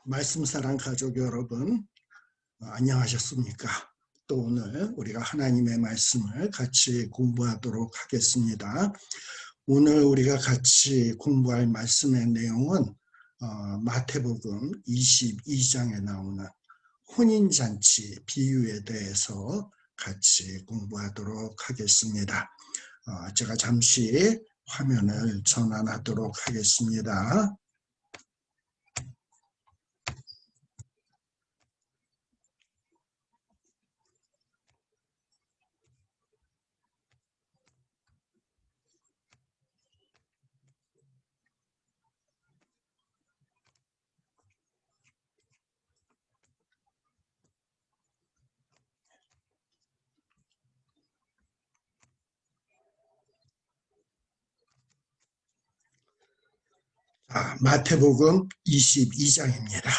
말씀 사랑 가족 여러분, 안녕하셨습니까? 또 오늘 우리가 하나님의 말씀을 같이 공부하도록 하겠습니다. 오늘 우리가 같이 공부할 말씀의 내용은 마태복음 22장에 나오는 혼인잔치 비유에 대해서 같이 공부하도록 하겠습니다. 제가 잠시 화면을 전환하도록 하겠습니다. 마태복음 22장입니다.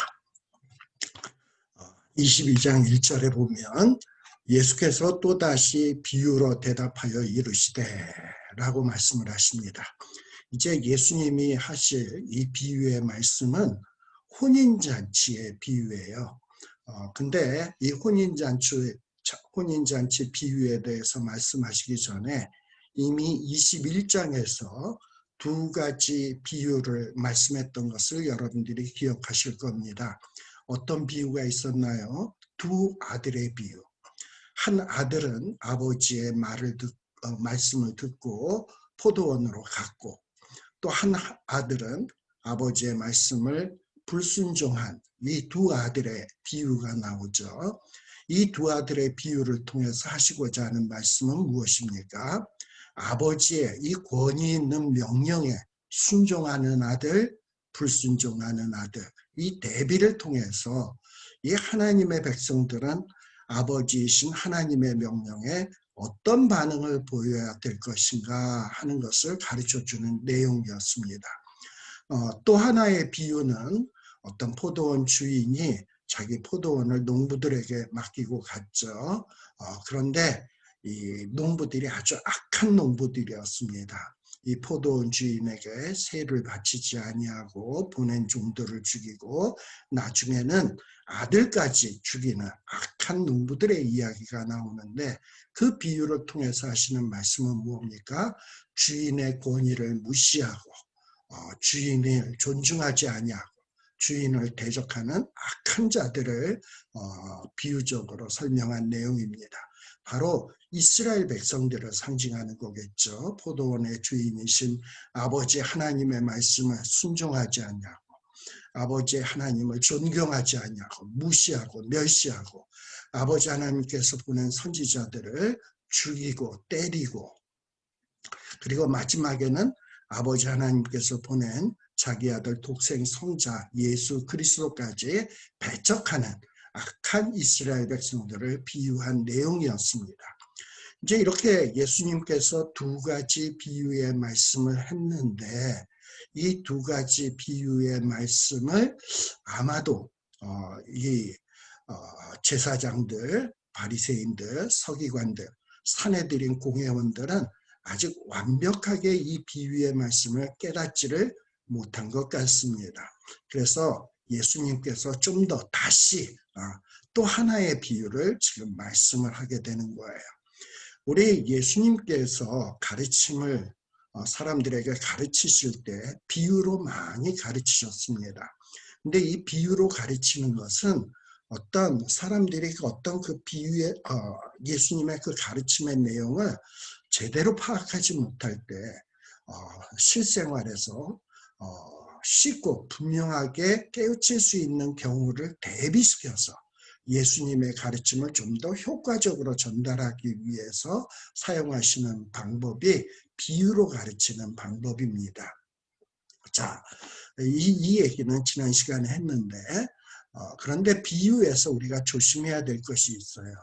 22장 1절에 보면 예수께서 또다시 비유로 대답하여 이르시되 라고 말씀을 하십니다. 이제 예수님이 하실 이 비유의 말씀은 혼인잔치의 비유예요. 근데 이 혼인잔치 비유에 대해서 말씀하시기 전에 이미 21장에서 두 가지 비유를 말씀했던 것을 여러분들이 기억하실 겁니다. 어떤 비유가 있었나요? 두 아들의 비유. 한 아들은 아버지의 말씀을 듣고 포도원으로 갔고, 또 한 아들은 아버지의 말씀을 불순종한 이 두 아들의 비유가 나오죠. 이 두 아들의 비유를 통해서 하시고자 하는 말씀은 무엇입니까? 아버지의 이 권위 있는 명령에 순종하는 아들, 불순종하는 아들, 이 대비를 통해서 이 하나님의 백성들은 아버지이신 하나님의 명령에 어떤 반응을 보여야 될 것인가 하는 것을 가르쳐주는 내용이었습니다. 또 하나의 비유는 어떤 포도원 주인이 자기 포도원을 농부들에게 맡기고 갔죠. 그런데 이 농부들이 아주 악한 농부들이었습니다. 이 포도원 주인에게 세를 바치지 아니하고 보낸 종들을 죽이고 나중에는 아들까지 죽이는 악한 농부들의 이야기가 나오는데, 그 비유를 통해서 하시는 말씀은 무엇입니까? 주인의 권위를 무시하고 주인을 존중하지 아니하고 주인을 대적하는 악한 자들을 비유적으로 설명한 내용입니다. 바로 이스라엘 백성들을 상징하는 거겠죠. 포도원의 주인이신 아버지 하나님의 말씀을 순종하지 않냐고, 아버지 하나님을 존경하지 않냐고, 무시하고 멸시하고, 아버지 하나님께서 보낸 선지자들을 죽이고 때리고, 그리고 마지막에는 아버지 하나님께서 보낸 자기 아들 독생 성자 예수 그리스도까지 배척하는 악한 이스라엘 백성들을 비유한 내용이었습니다. 이제 이렇게 예수님께서 두 가지 비유의 말씀을 했는데, 이 두 가지 비유의 말씀을 아마도 이 제사장들, 바리새인들, 서기관들, 사내들인 공회원들은 아직 완벽하게 이 비유의 말씀을 깨닫지를 못한 것 같습니다. 그래서 예수님께서 좀 더 다시 또 하나의 비유를 지금 말씀을 하게 되는 거예요. 우리 예수님께서 가르침을 사람들에게 가르치실 때 비유로 많이 가르치셨습니다. 근데 이 비유로 가르치는 것은 어떤 사람들이 어떤 그 비유의 예수님의 그 가르침의 내용을 제대로 파악하지 못할 때 실생활에서 쉽고 분명하게 깨우칠 수 있는 경우를 대비시켜서 예수님의 가르침을 좀 더 효과적으로 전달하기 위해서 사용하시는 방법이 비유로 가르치는 방법입니다. 자, 이 얘기는 지난 시간에 했는데, 그런데 비유에서 우리가 조심해야 될 것이 있어요.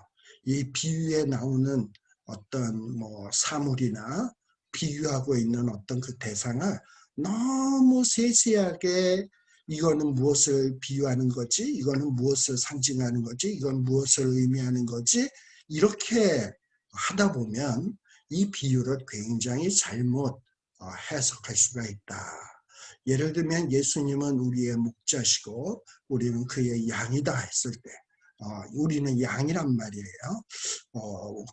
이 비유에 나오는 어떤 사물이나 비유하고 있는 어떤 그 대상을 너무 세세하게 이거는 무엇을 비유하는 거지? 이거는 무엇을 상징하는 거지? 이건 무엇을 의미하는 거지? 이렇게 하다 보면 이 비유를 굉장히 잘못 해석할 수가 있다. 예를 들면 예수님은 우리의 목자시고 우리는 그의 양이다 했을 때 우리는 양이란 말이에요.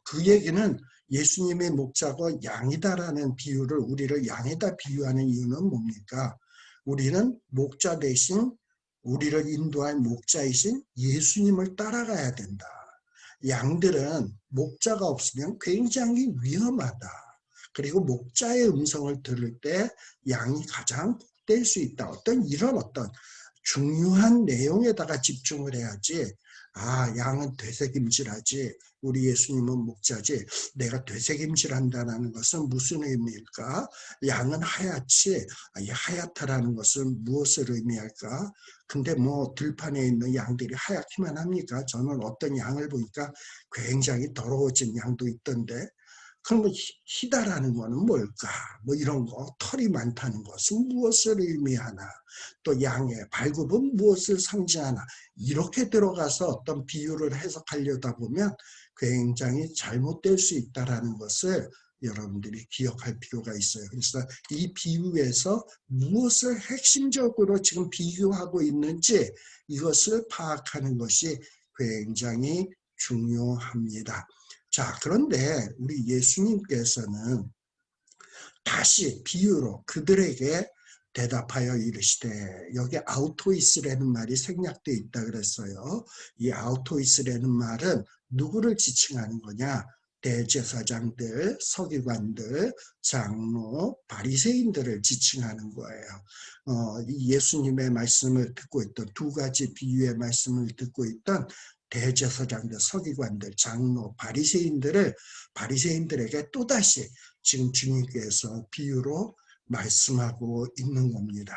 그 얘기는 예수님의 목자고 양이다라는 비유를 우리를 양에다 비유하는 이유는 뭡니까? 우리는 목자 대신 우리를 인도할 목자이신 예수님을 따라가야 된다. 양들은 목자가 없으면 굉장히 위험하다. 그리고 목자의 음성을 들을 때 양이 가장 복될 수 있다. 이런 중요한 내용에다가 집중을 해야지. 양은 되새김질하지. 우리 예수님은 목자지. 내가 되새김질한다는 것은 무슨 의미일까? 양은 하얗지. 이 하얗다라는 것은 무엇을 의미할까? 근데 들판에 있는 양들이 하얗기만 합니까? 저는 어떤 양을 보니까 굉장히 더러워진 양도 있던데, 그럼 희다라는 거는 뭘까? 이런 거, 털이 많다는 것은 무엇을 의미하나? 또 양의 발굽은 무엇을 상징하나? 이렇게 들어가서 어떤 비유를 해석하려다 보면 굉장히 잘못될 수 있다는 것을 여러분들이 기억할 필요가 있어요. 그래서 이 비유에서 무엇을 핵심적으로 지금 비유하고 있는지 이것을 파악하는 것이 굉장히 중요합니다. 자, 그런데 우리 예수님께서는 다시 비유로 그들에게 대답하여 이르시되, 여기 아우토이스라는 말이 생략되어 있다 그랬어요. 이 아우토이스라는 말은 누구를 지칭하는 거냐? 대제사장들, 서기관들, 장로, 바리새인들을 지칭하는 거예요. 이 예수님의 말씀을 듣고 있던 두 가지 비유의 말씀을 듣고 있던 대제사장들, 서기관들, 장로, 바리새인들에게 또다시 지금 주님께서 비유로 말씀하고 있는 겁니다.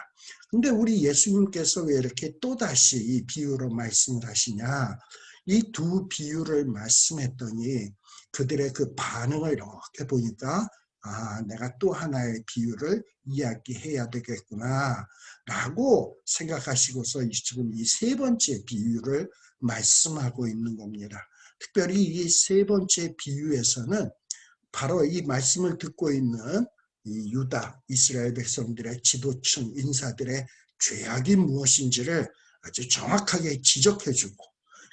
근데 우리 예수님께서 왜 이렇게 또다시 이 비유로 말씀을 하시냐? 이 두 비유를 말씀했더니 그들의 그 반응을 이렇게 보니까 내가 또 하나의 비유를 이야기해야 되겠구나 라고 생각하시고서 지금 이 세 번째 비유를 말씀하고 있는 겁니다. 특별히 이 세 번째 비유에서는 바로 이 말씀을 듣고 있는 이 유다, 이스라엘 백성들의 지도층 인사들의 죄악이 무엇인지를 아주 정확하게 지적해주고,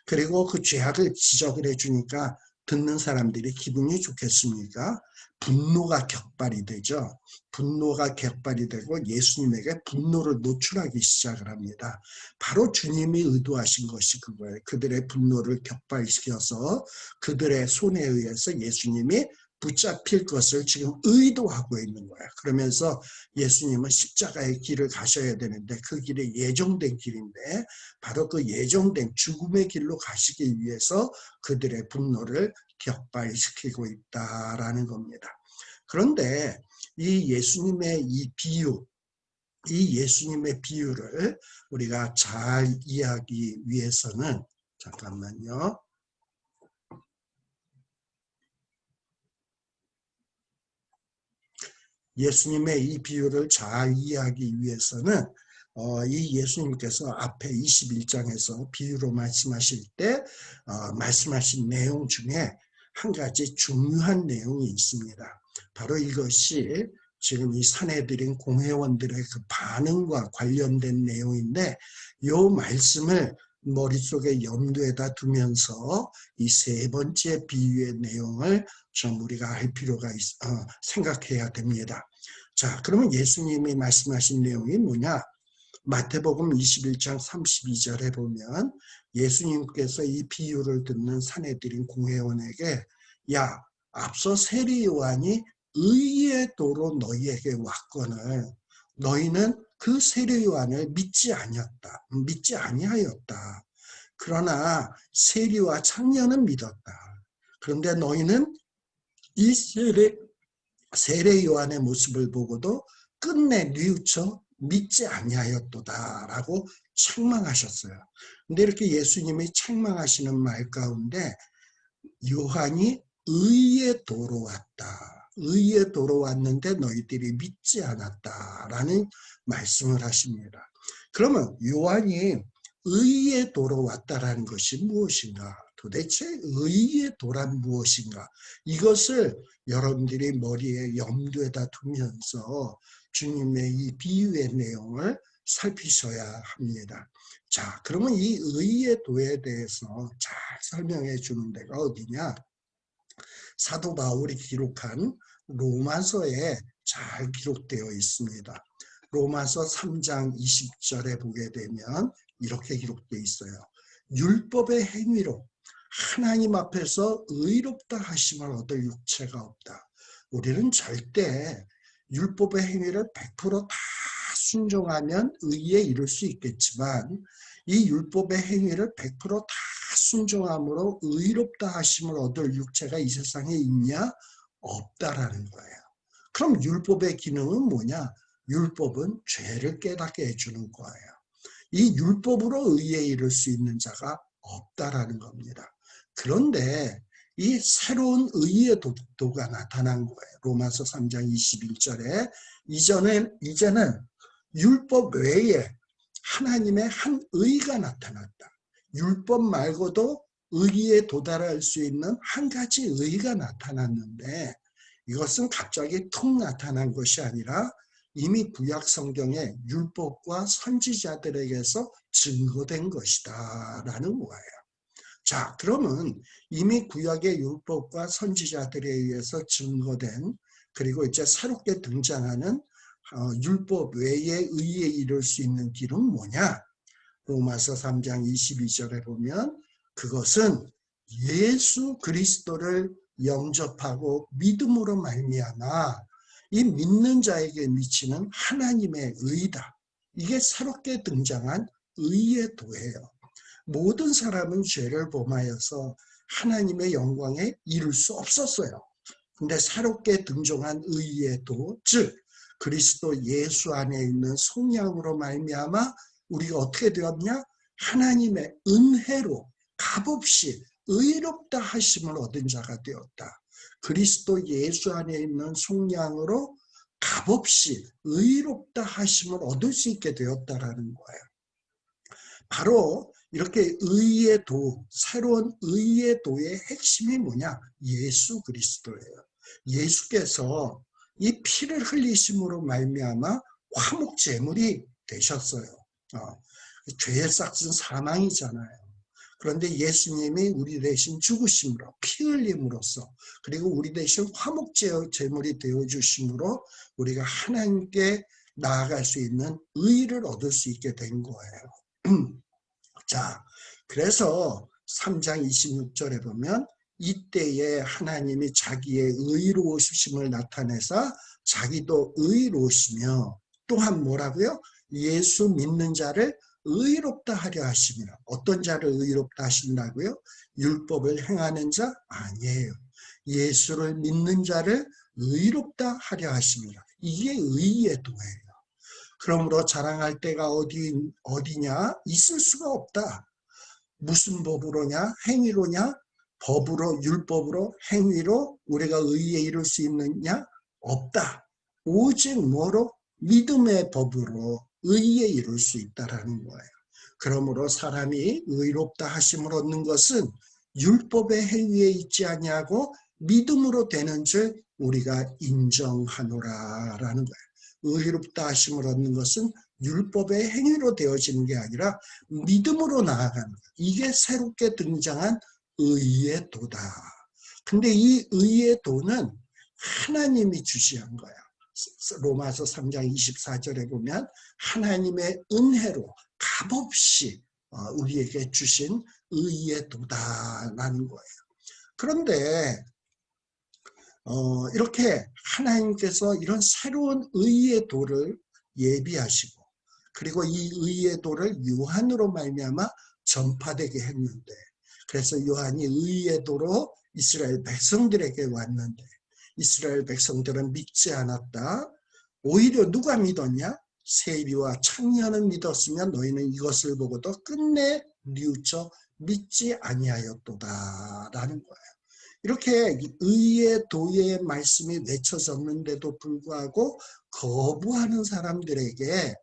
그리고 그 죄악을 지적을 해주니까 듣는 사람들이 기분이 좋겠습니까? 분노가 격발이 되죠. 분노가 격발이 되고 예수님에게 분노를 노출하기 시작을 합니다. 바로 주님이 의도하신 것이 그거예요. 그들의 분노를 격발시켜서 그들의 손에 의해서 예수님이 붙잡힐 것을 지금 의도하고 있는 거야. 그러면서 예수님은 십자가의 길을 가셔야 되는데 그 길이 예정된 길인데 바로 그 예정된 죽음의 길로 가시기 위해서 그들의 분노를 격발시키고 있다라는 겁니다. 그런데 이 예수님의 이 예수님의 비유를 우리가 잘 이해하기 위해서는 잠깐만요. 예수님의 이 비유를 잘 이해하기 위해서는 이 예수님께서 앞에 21장에서 비유로 말씀하실 때 말씀하신 내용 중에 한 가지 중요한 내용이 있습니다. 바로 이것이 지금 이 산해드린 공회원들의 그 반응과 관련된 내용인데 이 말씀을 머릿속에 염두에다 두면서 이 세 번째 비유의 내용을 좀 우리가 할 필요가 생각해야 됩니다. 자, 그러면 예수님이 말씀하신 내용이 뭐냐? 마태복음 21장 32절에 보면 예수님께서 이 비유를 듣는 산해드린 공회원에게 야, 앞서 세리 요한이 의의 도로 너희에게 왔거늘 너희는 그 세리 요한을 믿지 아니하였다. 그러나 세리와 청년은 믿었다. 그런데 너희는 이 세례 요한의 모습을 보고도 끝내 뉘우쳐 믿지 아니하였도다라고 책망하셨어요. 근데 이렇게 예수님이 책망하시는 말 가운데 요한이 의의 도로 왔다. 의의 도로 왔는데 너희들이 믿지 않았다라는 말씀을 하십니다. 그러면 요한이 의의 도로 왔다라는 것이 무엇인가? 도대체 의의 도란 무엇인가? 이것을 여러분들이 머리에 염두에다 두면서 주님의 이 비유의 내용을 살피셔야 합니다. 자, 그러면 이 의의 도에 대해서 잘 설명해 주는 데가 어디냐? 사도 바울이 기록한 로마서에 잘 기록되어 있습니다. 로마서 3장 20절에 보게 되면 이렇게 기록되어 있어요. 율법의 행위로 하나님 앞에서 의롭다 하심을 얻을 육체가 없다. 우리는 절대 율법의 행위를 100%다 순종하면 의에 이를 수 있겠지만 이 율법의 행위를 100%다 순종함으로 의롭다 하심을 얻을 육체가 이 세상에 있냐? 없다라는 거예요. 그럼 율법의 기능은 뭐냐? 율법은 죄를 깨닫게 해주는 거예요. 이 율법으로 의에 이를 수 있는 자가 없다라는 겁니다. 그런데 이 새로운 의의 도가 나타난 거예요. 로마서 3장 21절에 이제는 율법 외에 하나님의 한 의가 나타났다. 율법 말고도 의에 도달할 수 있는 한 가지 의가 나타났는데 이것은 갑자기 툭 나타난 것이 아니라 이미 구약 성경의 율법과 선지자들에게서 증거된 것이다 라는 거예요. 자, 그러면 이미 구약의 율법과 선지자들에 의해서 증거된 그리고 이제 새롭게 등장하는 율법 외의 의에 이를 수 있는 길은 뭐냐? 로마서 3장 22절에 보면 그것은 예수 그리스도를 영접하고 믿음으로 말미암아 이 믿는 자에게 미치는 하나님의 의다. 이게 새롭게 등장한 의의 도예요. 모든 사람은 죄를 범하여서 하나님의 영광에 이를 수 없었어요. 근데 새롭게 등장한 의의 도, 즉 그리스도 예수 안에 있는 속량으로 말미암아 우리가 어떻게 되었냐? 하나님의 은혜로 값없이 의롭다 하심을 얻은 자가 되었다. 그리스도 예수 안에 있는 속량으로 값없이 의롭다 하심을 얻을 수 있게 되었다라는 거예요. 바로 이렇게 의의 도, 새로운 의의 도의 핵심이 뭐냐? 예수 그리스도예요. 예수께서 이 피를 흘리심으로 말미암아 화목 제물이 되셨어요. 죄의 싹은 사망이잖아요. 그런데 예수님이 우리 대신 죽으심으로 피 흘림으로써 그리고 우리 대신 화목 제물이 되어주심으로 우리가 하나님께 나아갈 수 있는 의를 얻을 수 있게 된 거예요. 자, 그래서 3장 26절에 보면 이때에 하나님이 자기의 의로우심을 나타내사 자기도 의로우시며 또한 뭐라고요? 예수 믿는 자를 의롭다 하려 하심이라. 어떤 자를 의롭다 하신다고요? 율법을 행하는 자? 아니에요. 예수를 믿는 자를 의롭다 하려 하심이라. 이게 의의 도예요. 그러므로 자랑할 때가 어디냐? 있을 수가 없다. 무슨 법으로냐? 행위로냐? 법으로, 율법으로, 행위로 우리가 의에 이룰 수 있느냐? 없다. 오직 뭐로? 믿음의 법으로 의에 이룰 수 있다라는 거예요. 그러므로 사람이 의롭다 하심을 얻는 것은 율법의 행위에 있지 아니하고 믿음으로 되는 줄 우리가 인정하노라라는 거예요. 의롭다 하심을 얻는 것은 율법의 행위로 되어지는 게 아니라 믿음으로 나아가는 거예요. 이게 새롭게 등장한 의의 도다. 근데 이 의의 도는 하나님이 주시한 거야. 로마서 3장 24절에 보면 하나님의 은혜로 값없이 우리에게 주신 의의 도다라는 거예요. 그런데 이렇게 하나님께서 이런 새로운 의의 도를 예비하시고 그리고 이 의의 도를 요한으로 말미암아 전파되게 했는데 그래서 요한이 의의 도로 이스라엘 백성들에게 왔는데 이스라엘 백성들은 믿지 않았다. 오히려 누가 믿었냐? 세리와 청년은 믿었으면 너희는 이것을 보고도 끝내 뉘우쳐 믿지 아니하였도다라는 거예요. 이렇게 의의 도의 말씀이 외쳐졌는데도 불구하고 거부하는 사람들에게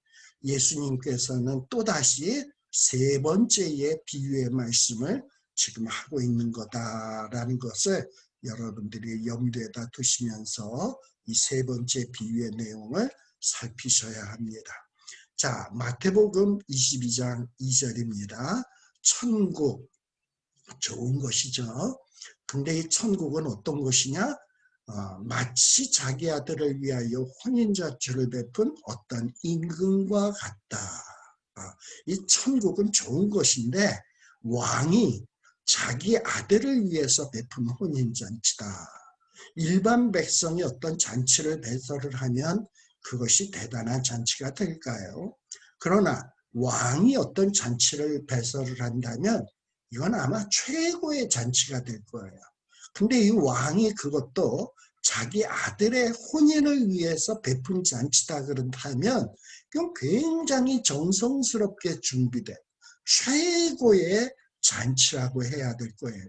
예수님께서는 또다시 세 번째의 비유의 말씀을 지금 하고 있는 거다라는 것을 여러분들이 염두에다 두시면서 이 세 번째 비유의 내용을 살피셔야 합니다. 자, 마태복음 22장 2절입니다. 천국, 좋은 것이죠. 근데 이 천국은 어떤 것이냐? 마치 자기 아들을 위하여 혼인자치를 베푼 어떤 임금과 같다. 이 천국은 좋은 것인데 왕이 자기 아들을 위해서 베푼 혼인잔치다. 일반 백성이 어떤 잔치를 배설을 하면 그것이 대단한 잔치가 될까요? 그러나 왕이 어떤 잔치를 배설을 한다면 이건 아마 최고의 잔치가 될 거예요. 근데 이 왕이 그것도 자기 아들의 혼인을 위해서 베푼 잔치다 그런다면 이건 굉장히 정성스럽게 준비된 최고의 잔치라고 해야 될 거예요.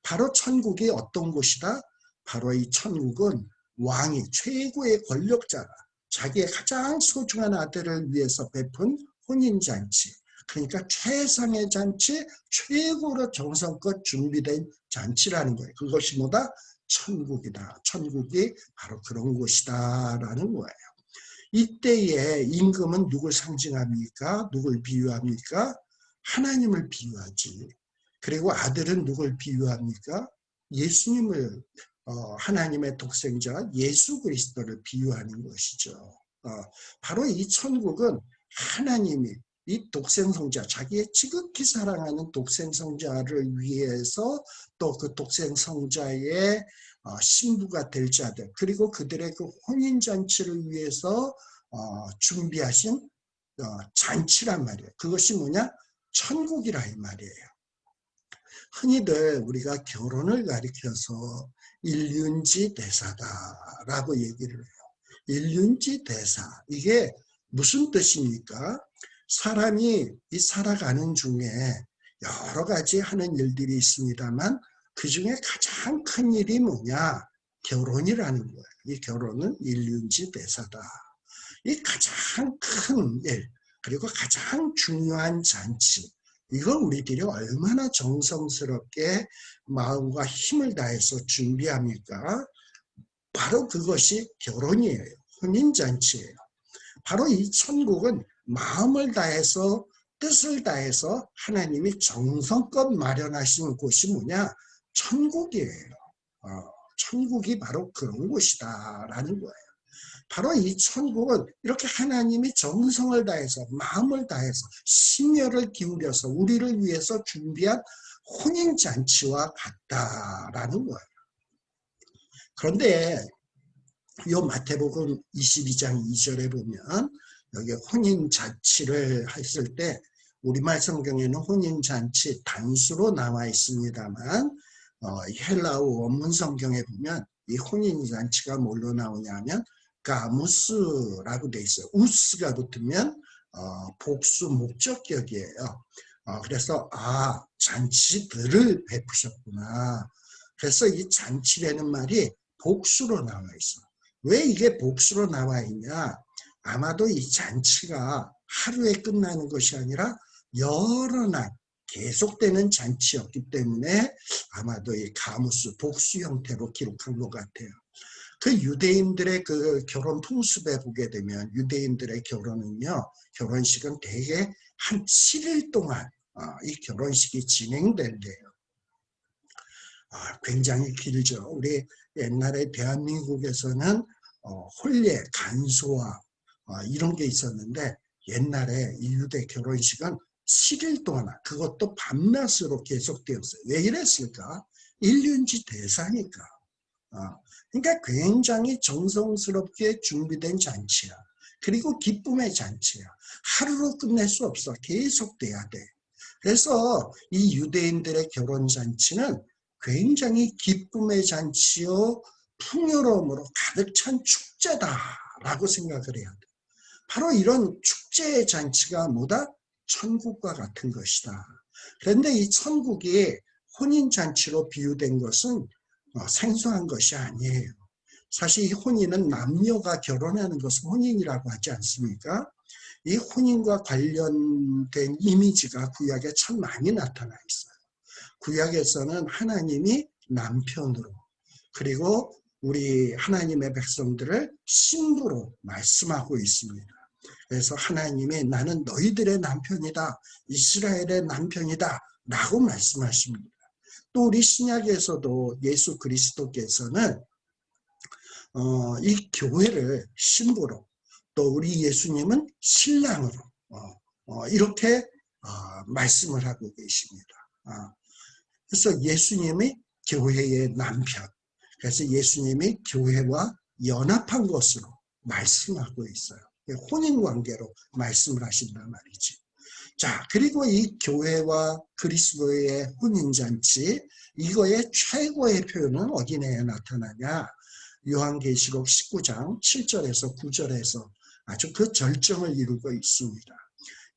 바로 천국이 어떤 곳이다? 바로 이 천국은 왕이 최고의 권력자가 자기의 가장 소중한 아들을 위해서 베푼 혼인잔치, 그러니까 최상의 잔치, 최고로 정성껏 준비된 잔치라는 거예요. 그것이 뭐다? 천국이다. 천국이 바로 그런 곳이다 라는 거예요. 이때에 임금은 누굴 상징합니까? 누굴 비유합니까? 하나님을 비유하지. 그리고 아들은 누굴 비유합니까? 예수님을, 하나님의 독생자 예수 그리스도를 비유하는 것이죠. 바로 이 천국은 하나님이 이 독생성자, 자기의 지극히 사랑하는 독생성자를 위해서 또 그 독생성자의 신부가 될 자들, 그리고 그들의 그 혼인잔치를 위해서 준비하신 잔치란 말이에요. 그것이 뭐냐? 천국이라 이 말이에요. 흔히들 우리가 결혼을 가리켜서 일륜지 대사다라고 얘기를 해요. 일륜지 대사, 이게 무슨 뜻입니까? 사람이 이 살아가는 중에 여러 가지 하는 일들이 있습니다만 그 중에 가장 큰 일이 뭐냐? 결혼이라는 거예요. 이 결혼은 일륜지 대사다. 이 가장 큰 일, 그리고 가장 중요한 잔치, 이걸 우리들이 얼마나 정성스럽게 마음과 힘을 다해서 준비합니까? 바로 그것이 결혼이에요. 혼인잔치예요. 바로 이 천국은 마음을 다해서 뜻을 다해서 하나님이 정성껏 마련하신 곳이 뭐냐? 천국이에요. 천국이 바로 그런 곳이다 라는 거예요. 바로 이 천국은 이렇게 하나님이 정성을 다해서 마음을 다해서 심혈을 기울여서 우리를 위해서 준비한 혼인잔치와 같다라는 거예요. 그런데 이 마태복음 22장 2절에 보면 여기 혼인잔치를 했을 때 우리말 성경에는 혼인잔치 단수로 나와 있습니다만 헬라어 원문 성경에 보면 이 혼인잔치가 뭘로 나오냐면 가무스라고 돼 있어요. 우스가 붙으면 복수 목적격이에요. 그래서 잔치들을 베푸셨구나. 그래서 이 잔치라는 말이 복수로 나와 있어. 왜 이게 복수로 나와 있냐? 아마도 이 잔치가 하루에 끝나는 것이 아니라 여러 날 계속되는 잔치였기 때문에 아마도 이 가무스 복수 형태로 기록한 것 같아요. 그 유대인들의 그 결혼 풍습에 보게 되면 유대인들의 결혼은요, 결혼식은 대개 한 7일 동안 이 결혼식이 진행된대요. 굉장히 길죠. 우리 옛날에 대한민국에서는 혼례, 간소화 이런 게 있었는데 옛날에 이 유대 결혼식은 7일 동안 그것도 밤낮으로 계속되었어요. 왜 이랬을까? 일륜지 대사니까. 그러니까 굉장히 정성스럽게 준비된 잔치야. 그리고 기쁨의 잔치야. 하루로 끝낼 수 없어. 계속돼야 돼. 그래서 이 유대인들의 결혼잔치는 굉장히 기쁨의 잔치요, 풍요로움으로 가득 찬 축제다라고 생각을 해야 돼. 바로 이런 축제의 잔치가 뭐다? 천국과 같은 것이다. 그런데 이 천국이 혼인잔치로 비유된 것은 생소한 것이 아니에요. 사실 이 혼인은 남녀가 결혼하는 것을 혼인이라고 하지 않습니까? 이 혼인과 관련된 이미지가 구약에 참 많이 나타나 있어요. 구약에서는 하나님이 남편으로, 그리고 우리 하나님의 백성들을 신부로 말씀하고 있습니다. 그래서 하나님이 나는 너희들의 남편이다, 이스라엘의 남편이다 라고 말씀하십니다. 또 우리 신약에서도 예수 그리스도께서는 이 교회를 신부로, 또 우리 예수님은 신랑으로 이렇게 말씀을 하고 계십니다. 그래서 예수님이 교회의 남편, 그래서 예수님이 교회와 연합한 것으로 말씀하고 있어요. 혼인관계로 말씀을 하신단 말이지. 자, 그리고 이 교회와 그리스도의 혼인잔치, 이거의 최고의 표현은 어디에 나타나냐? 요한계시록 19장 7절에서 9절에서 아주 그 절정을 이루고 있습니다.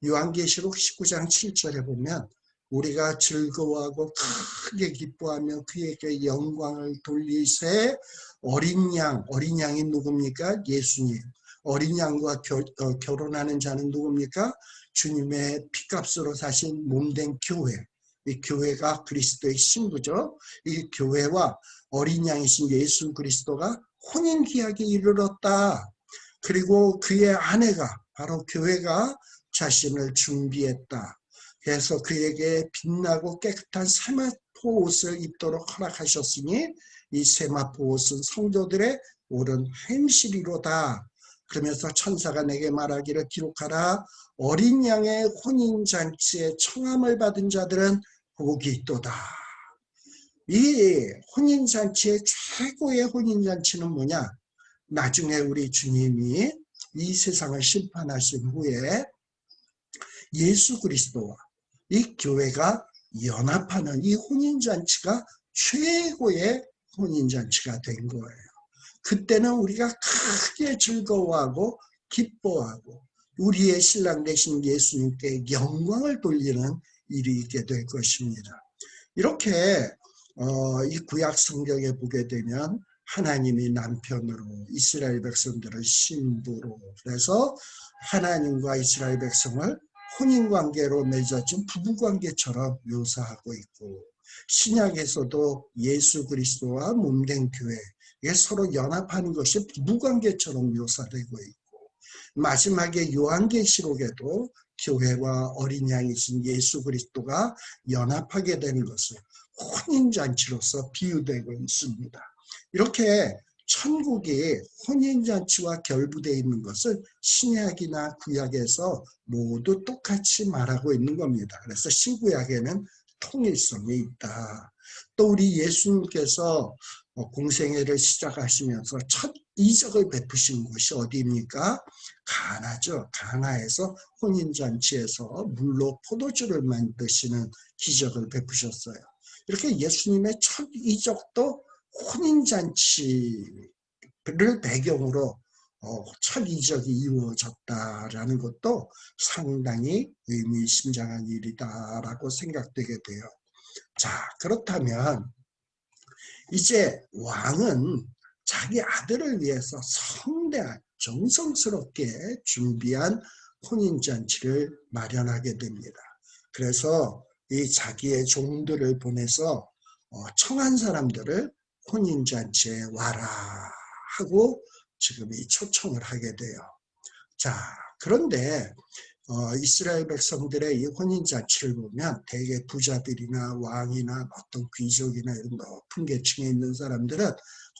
요한계시록 19장 7절에 보면 우리가 즐거워하고 크게 기뻐하며 그에게 영광을 돌리세 어린 양이 누굽니까? 예수님. 어린 양과 결혼하는 자는 누굽니까? 주님의 피값으로 사신 몸된 교회. 이 교회가 그리스도의 신부죠. 이 교회와 어린 양이신 예수 그리스도가 혼인기약에 이르렀다. 그리고 그의 아내가 바로 교회가 자신을 준비했다. 그래서 그에게 빛나고 깨끗한 세마포 옷을 입도록 허락하셨으니 이 세마포 옷은 성도들의 옳은 행실이로다. 그러면서 천사가 내게 말하기를 기록하라. 어린 양의 혼인잔치에 청함을 받은 자들은 복이 있도다. 이 혼인잔치의 최고의 혼인잔치는 뭐냐? 나중에 우리 주님이 이 세상을 심판하신 후에 예수 그리스도와 이 교회가 연합하는 이 혼인잔치가 최고의 혼인잔치가 된 거예요. 그때는 우리가 크게 즐거워하고 기뻐하고 우리의 신랑 되신 예수님께 영광을 돌리는 일이 있게 될 것입니다. 이렇게 이 구약 성경에 보게 되면 하나님이 남편으로 이스라엘 백성들을 신부로, 그래서 하나님과 이스라엘 백성을 혼인관계로 맺어진 부부관계처럼 묘사하고 있고, 신약에서도 예수 그리스도와 몸된 교회, 이게 서로 연합하는 것이 부부관계처럼 묘사되고 있고, 마지막에 요한계시록에도 교회와 어린 양이신 예수 그리스도가 연합하게 되는 것을 혼인잔치로서 비유되고 있습니다. 이렇게 천국이 혼인잔치와 결부되어 있는 것을 신약이나 구약에서 모두 똑같이 말하고 있는 겁니다. 그래서 신구약에는 통일성이 있다. 또 우리 예수님께서 공생애를 시작하시면서 첫 이적을 베푸신 곳이 어디입니까? 가나죠. 가나에서 혼인잔치에서 물로 포도주를 만드시는 기적을 베푸셨어요. 이렇게 예수님의 첫 이적도 혼인잔치를 배경으로 첫 이적이 이루어졌다라는 것도 상당히 의미심장한 일이다라고 생각되게 돼요. 자, 그렇다면 이제 왕은 자기 아들을 위해서 성대한 정성스럽게 준비한 혼인잔치를 마련하게 됩니다. 그래서 이 자기의 종들을 보내서 청한 사람들을 혼인잔치에 와라 하고 지금 이 초청을 하게 돼요. 자, 그런데 이스라엘 백성들의 이 혼인잔치를 보면 대개 부자들이나 왕이나 어떤 귀족이나 이런 높은 계층에 있는 사람들은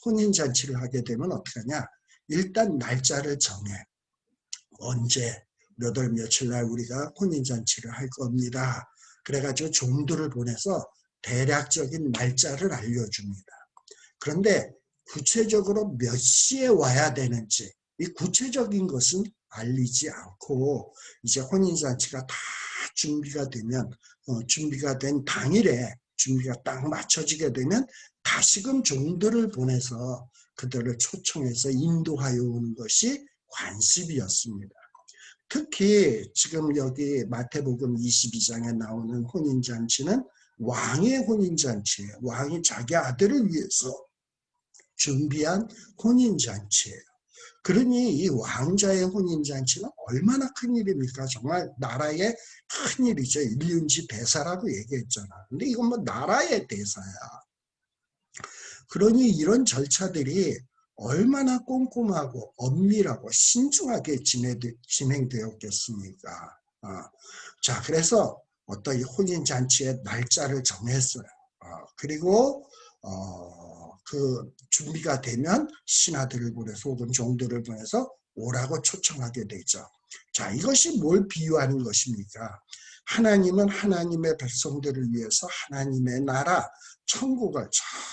혼인잔치를 하게 되면 어떻게 하냐? 일단 날짜를 정해. 언제 몇 월 며칠 날 우리가 혼인잔치를 할 겁니다. 그래가지고 종들을 보내서 대략적인 날짜를 알려줍니다. 그런데 구체적으로 몇 시에 와야 되는지 이 구체적인 것은 알리지 않고 이제 혼인잔치가 다 준비가 되면 준비가 된 당일에 준비가 딱 맞춰지게 되면 다시금 종들을 보내서 그들을 초청해서 인도하여 오는 것이 관습이었습니다. 특히 지금 여기 마태복음 22장에 나오는 혼인잔치는 왕의 혼인잔치예요. 왕이 자기 아들을 위해서 준비한 혼인잔치예요. 그러니 이 왕자의 혼인잔치는 얼마나 큰 일입니까? 정말 나라의 큰 일이죠. 일륜지 대사라고 얘기했잖아. 근데 이건 뭐 나라의 대사야. 그러니 이런 절차들이 얼마나 꼼꼼하고 엄밀하고 신중하게 진행되었겠습니까? 자, 그래서 어떤 이 혼인잔치의 날짜를 정했어요. 그리고 그 준비가 되면 신하들을 보내서 혹은 종들을 보내서 오라고 초청하게 되죠. 자, 이것이 뭘 비유하는 것입니까? 하나님은 하나님의 백성들을 위해서 하나님의 나라, 천국을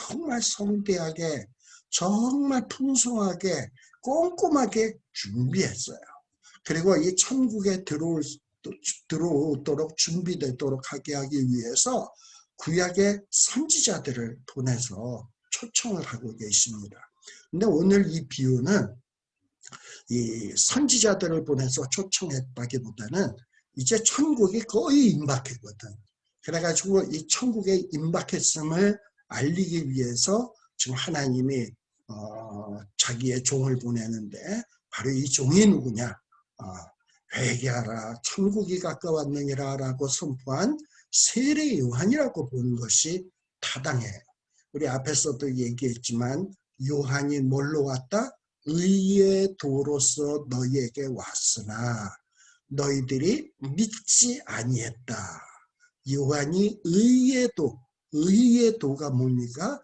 정말 성대하게, 정말 풍성하게, 꼼꼼하게 준비했어요. 그리고 이 천국에 들어오도록 준비되도록 하게 하기 위해서 구약의 선지자들을 보내서 초청을 하고 계십니다. 근데 오늘 이 비유는 이 선지자들을 보내서 초청했다기보다는 이제 천국이 거의 임박했거든. 그래가지고 이 천국에 임박했음을 알리기 위해서 지금 하나님이 자기의 종을 보내는데 바로 이 종이 누구냐? 회개하라, 천국이 가까웠느니라 라고 선포한 세례 요한이라고 보는 것이 타당해요. 우리 앞에서도 얘기했지만 요한이 뭘로 왔다? 의의 도로서 너희에게 왔으나 너희들이 믿지 아니했다. 요한이 의의 도가 뭡니까?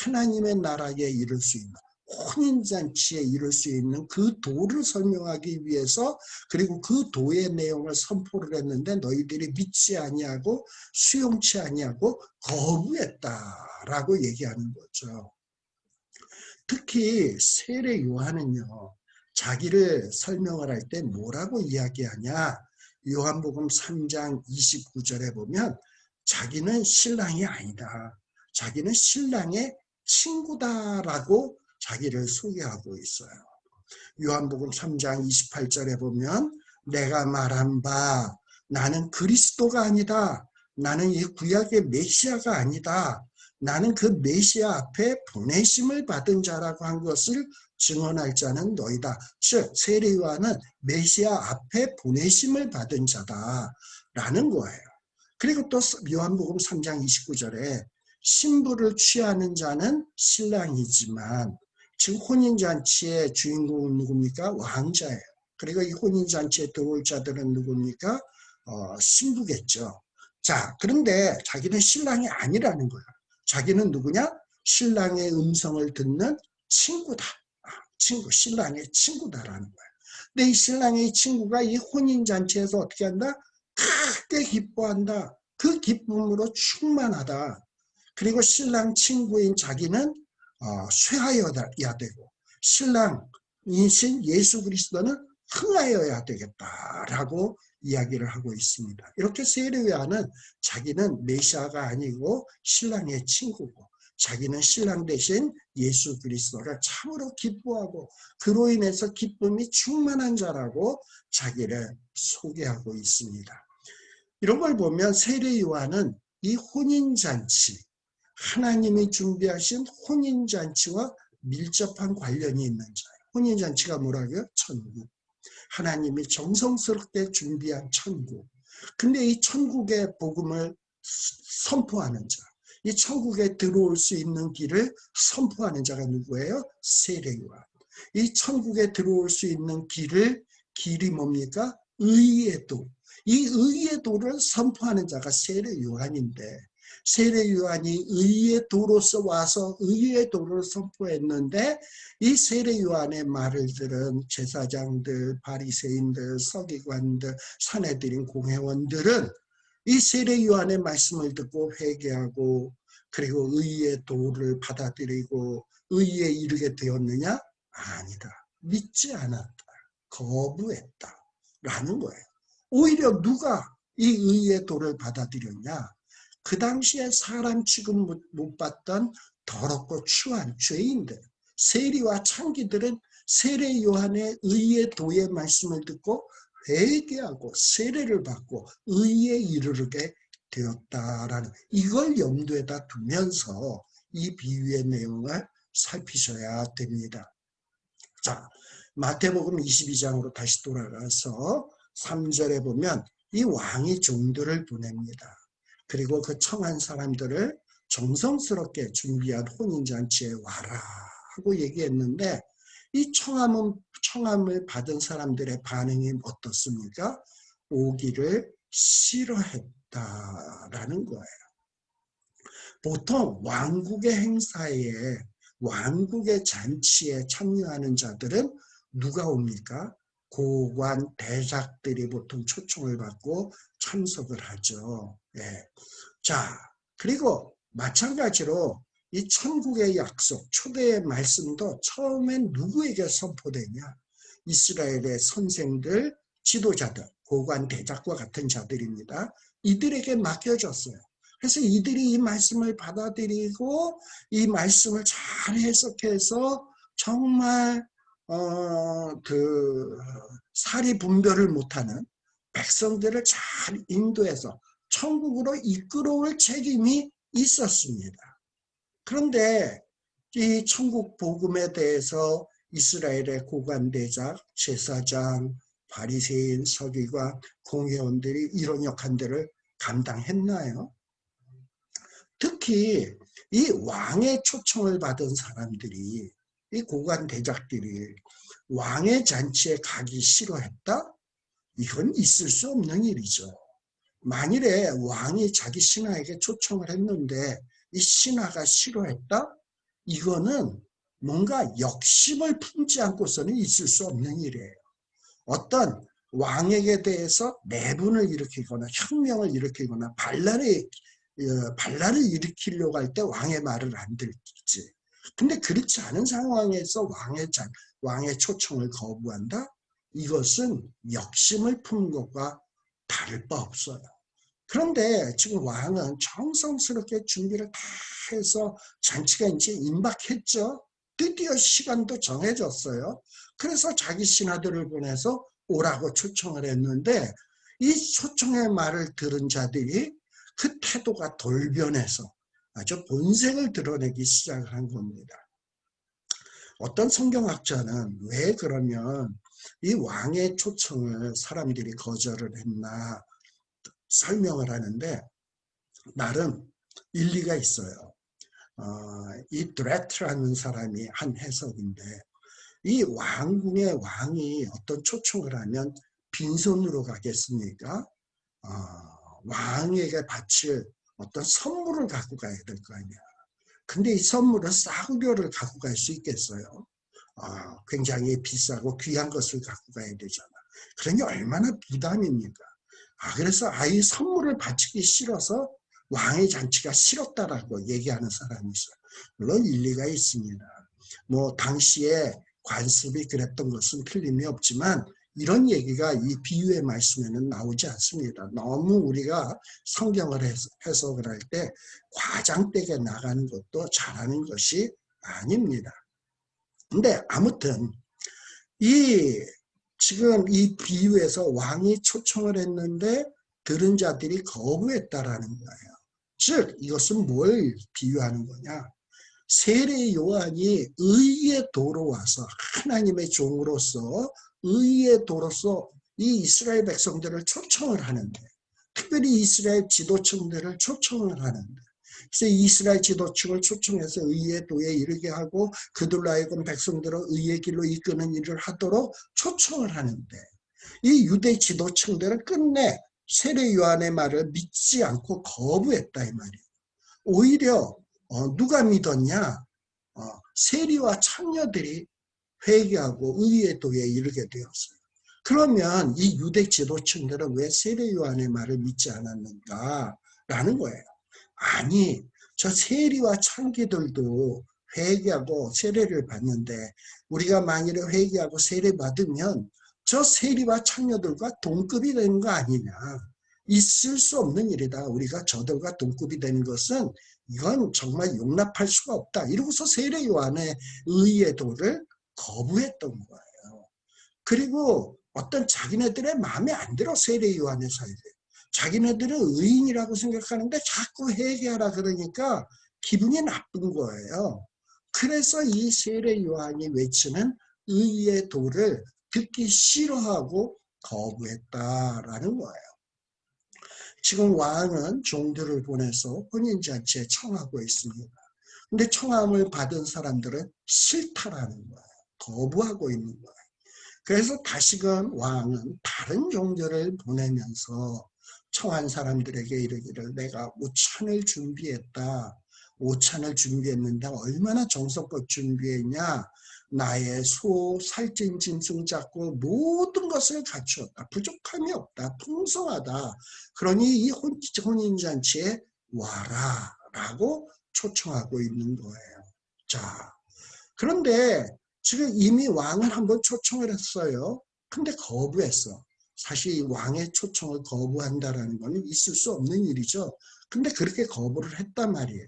하나님의 나라에 이를 수 있는, 혼인잔치에 이를 수 있는 그 도를 설명하기 위해서, 그리고 그 도의 내용을 선포를 했는데 너희들이 믿지 아니하고 수용치 아니하고 거부했다라고 얘기하는 거죠. 특히 세례 요한은요, 자기를 설명을 할 때 뭐라고 이야기하냐? 요한복음 3장 29절에 보면 자기는 신랑이 아니다, 자기는 신랑의 친구다라고 자기를 소개하고 있어요. 요한복음 3장 28절에 보면 내가 말한 바 나는 그리스도가 아니다, 나는 이 구약의 메시아가 아니다, 나는 그 메시아 앞에 보내심을 받은 자라고 한 것을 증언할 자는 너희다. 즉 세례 요한은 메시아 앞에 보내심을 받은 자다라는 거예요. 그리고 또 요한복음 3장 29절에 신부를 취하는 자는 신랑이지만, 지금 혼인잔치의 주인공은 누굽니까? 왕자예요. 그리고 이 혼인잔치에 들어올 자들은 누굽니까? 신부겠죠. 자, 그런데 자기는 신랑이 아니라는 거예요. 자기는 누구냐? 신랑의 음성을 듣는 친구다. 친구, 신랑의 친구다라는 거예요. 근데 이 신랑의 친구가 이 혼인잔치에서 어떻게 한다? 크게 기뻐한다. 그 기쁨으로 충만하다. 그리고 신랑 친구인 자기는 쇠하여야 되고, 신랑이신 예수 그리스도는 흥하여야 되겠다라고 이야기를 하고 있습니다. 이렇게 세례 요한은 자기는 메시아가 아니고 신랑의 친구고, 자기는 신랑 대신 예수 그리스도를 참으로 기뻐하고 그로 인해서 기쁨이 충만한 자라고 자기를 소개하고 있습니다. 이런 걸 보면 세례 요한은 이 혼인잔치, 하나님이 준비하신 혼인잔치와 밀접한 관련이 있는 자예요. 혼인잔치가 뭐라고요? 천국. 하나님이 정성스럽게 준비한 천국. 근데 이 천국의 복음을 선포하는 자, 이 천국에 들어올 수 있는 길을 선포하는 자가 누구예요? 세례 요한. 이 천국에 들어올 수 있는 길이 뭡니까? 의의 도. 이 의의 도를 선포하는 자가 세례 요한인데, 세례 요한이 의의 도로서 와서 의의 도를 선포했는데, 이 세례 요한의 말을 들은 제사장들, 바리새인들, 서기관들, 사내들인 공회원들은 이 세례 요한의 말씀을 듣고 회개하고 그리고 의의 도를 받아들이고 의에 이르게 되었느냐? 아니다. 믿지 않았다. 거부했다. 라는 거예요. 오히려 누가 이 의의 도를 받아들였냐? 그 당시에 사람 취급 못 받던 더럽고 추한 죄인들, 세리와 창기들은 세례 요한의 의의 도의 말씀을 듣고 회개하고 세례를 받고 의에 이르게 되었다라는, 이걸 염두에다 두면서 이 비유의 내용을 살피셔야 됩니다. 자, 마태복음 22장으로 다시 돌아가서 3절에 보면 이 왕이 종들을 보냅니다. 그리고 그 청한 사람들을 정성스럽게 준비한 혼인잔치에 와라 하고 얘기했는데 이 청함을 받은 사람들의 반응이 어떻습니까? 오기를 싫어했다라는 거예요. 보통 왕국의 행사에 왕국의 잔치에 참여하는 자들은 누가 옵니까? 고관 대작들이 보통 초청을 받고 참석을 하죠. 예. 자, 그리고 마찬가지로 이 천국의 약속, 초대의 말씀도 처음엔 누구에게 선포되냐? 이스라엘의 선생들, 지도자들, 고관 대작과 같은 자들입니다. 이들에게 맡겨졌어요. 그래서 이들이 이 말씀을 받아들이고 이 말씀을 잘 해석해서 정말 사리 분별을 못하는 백성들을 잘 인도해서 천국으로 이끌어올 책임이 있었습니다. 그런데 이 천국 복음에 대해서 이스라엘의 고관대작, 제사장, 바리새인, 서기관, 공회원들이 이런 역할들을 감당했나요? 특히 이 왕의 초청을 받은 사람들이, 이 고관 대작들이 왕의 잔치에 가기 싫어했다? 이건 있을 수 없는 일이죠. 만일에 왕이 자기 신하에게 초청을 했는데 이 신하가 싫어했다? 이거는 뭔가 역심을 품지 않고서는 있을 수 없는 일이에요. 어떤 왕에게 대해서 내분을 일으키거나 혁명을 일으키거나 반란을 일으키려고 할 때 왕의 말을 안 듣지. 근데 그렇지 않은 상황에서 왕의 초청을 거부한다? 이것은 역심을 품은 것과 다를 바 없어요. 그런데 지금 왕은 정성스럽게 준비를 다 해서 잔치가 이제 임박했죠. 드디어 시간도 정해졌어요. 그래서 자기 신하들을 보내서 오라고 초청을 했는데 이 초청의 말을 들은 자들이 그 태도가 돌변해서 아주 본색을 드러내기 시작을 한 겁니다. 어떤 성경학자는 왜 그러면 이 왕의 초청을 사람들이 거절을 했나 설명을 하는데 나름 일리가 있어요. 이 드레트라는 사람이 한 해석인데 이 왕궁의 왕이 어떤 초청을 하면 빈손으로 가겠습니까? 왕에게 바칠 어떤 선물을 갖고 가야 될 거 아니야. 근데 이 선물은 싸구려를 갖고 갈 수 있겠어요? 굉장히 비싸고 귀한 것을 갖고 가야 되잖아. 그러니 얼마나 부담입니까? 그래서 이 선물을 바치기 싫어서 왕의 잔치가 싫었다라고 얘기하는 사람이 있어요. 물론 일리가 있습니다. 뭐 당시에 관습이 그랬던 것은 틀림이 없지만 이런 얘기가 이 비유의 말씀에는 나오지 않습니다. 너무 우리가 성경을 해석을 할 때 과장되게 나가는 것도 잘하는 것이 아닙니다. 근데 아무튼 지금 이 비유에서 왕이 초청을 했는데 들은 자들이 거부했다라는 거예요. 즉 이것은 뭘 비유하는 거냐? 세례 요한이 의의 도로 와서 하나님의 종으로서 의의 도로서 이 이스라엘 백성들을 초청을 하는데 특별히 이스라엘 지도층들을 초청을 하는데 그래서 이스라엘 지도층을 초청해서 의의 도에 이르게 하고 그들로 하여금 백성들을 의의 길로 이끄는 일을 하도록 초청을 하는데 이 유대 지도층들은 끝내 세례 요한의 말을 믿지 않고 거부했다 이 말이에요. 오히려 누가 믿었냐? 세리와 창녀들이 회개하고 의의 도에 이르게 되었어요. 그러면 이 유대 지도층들은 왜 세례 요한의 말을 믿지 않았는가라는 거예요. 아니, 저 세리와 창기들도 회개하고 세례를 받는데 우리가 만일에 회개하고 세례 받으면 저 세리와 창녀들과 동급이 되는 거 아니냐. 있을 수 없는 일이다. 우리가 저들과 동급이 되는 것은 이건 정말 용납할 수가 없다. 이러고서 세례 요한의 의의 도를 거부했던 거예요. 그리고 어떤 자기네들의 마음에 안 들어 세례 요한의 사이에. 자기네들은 의인이라고 생각하는데 자꾸 회개하라 그러니까 기분이 나쁜 거예요. 그래서 이 세례 요한이 외치는 의의 도를 듣기 싫어하고 거부했다라는 거예요. 지금 왕은 종들을 보내서 혼인잔치에 청하고 있습니다. 근데 청함을 받은 사람들은 싫다라는 거예요. 거부하고 있는 거예요. 그래서 다시금 왕은 다른 종들을 보내면서 청한 사람들에게 이르기를 내가 오찬을 준비했다. 오찬을 준비했는데 얼마나 정성껏 준비했냐. 나의 소, 살찐 짐승 잡고 모든 것을 갖추었다. 부족함이 없다. 풍성하다. 그러니 이 혼인잔치에 와라 라고 초청하고 있는 거예요. 자, 그런데 지금 이미 왕을 한번 초청을 했어요. 근데 거부했어. 사실 왕의 초청을 거부한다라는 것은 있을 수 없는 일이죠. 근데 그렇게 거부를 했단 말이에요.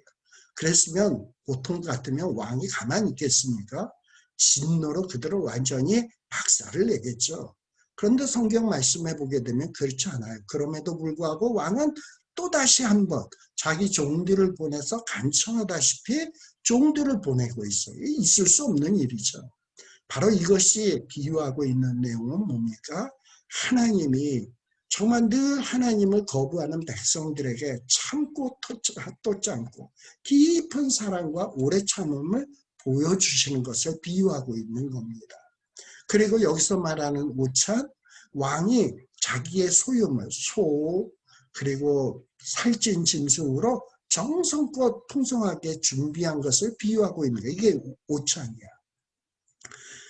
그랬으면 보통 같으면 왕이 가만히 있겠습니까? 진노로 그들을 완전히 박살을 내겠죠. 그런데 성경 말씀해 보게 되면 그렇지 않아요. 그럼에도 불구하고 왕은 또다시 한번 자기 종들을 보내서 간청하다시피 종들을 보내고 있어요. 있을 수 없는 일이죠. 바로 이것이 비유하고 있는 내용은 뭡니까? 하나님이 정말 늘 하나님을 거부하는 백성들에게 참고 또 참고 깊은 사랑과 오래 참음을 보여주시는 것을 비유하고 있는 겁니다. 그리고 여기서 말하는 오찬, 왕이 자기의 소유물, 소, 그리고 살찐 짐승으로 정성껏 풍성하게 준비한 것을 비유하고 있는 거예요. 이게 오찬이야.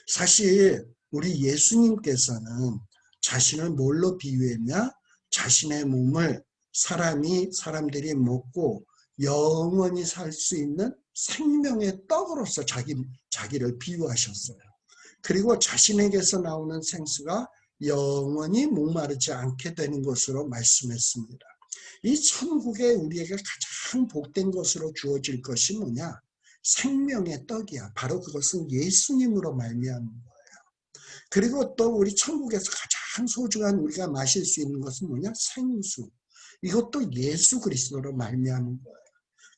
사실 우리 예수님께서는 자신을 뭘로 비유했냐? 자신의 몸을 사람들이 먹고 영원히 살 수 있는 생명의 떡으로서 자기를 비유하셨어요. 그리고 자신에게서 나오는 생수가 영원히 목마르지 않게 되는 것으로 말씀했습니다. 이 천국에 우리에게 가장 복된 것으로 주어질 것이 뭐냐? 생명의 떡이야. 바로 그것은 예수님으로 말미암은 거예요. 그리고 또 우리 천국에서 가장 소중한 우리가 마실 수 있는 것은 뭐냐? 생수. 이것도 예수 그리스도로 말미암은 거예요.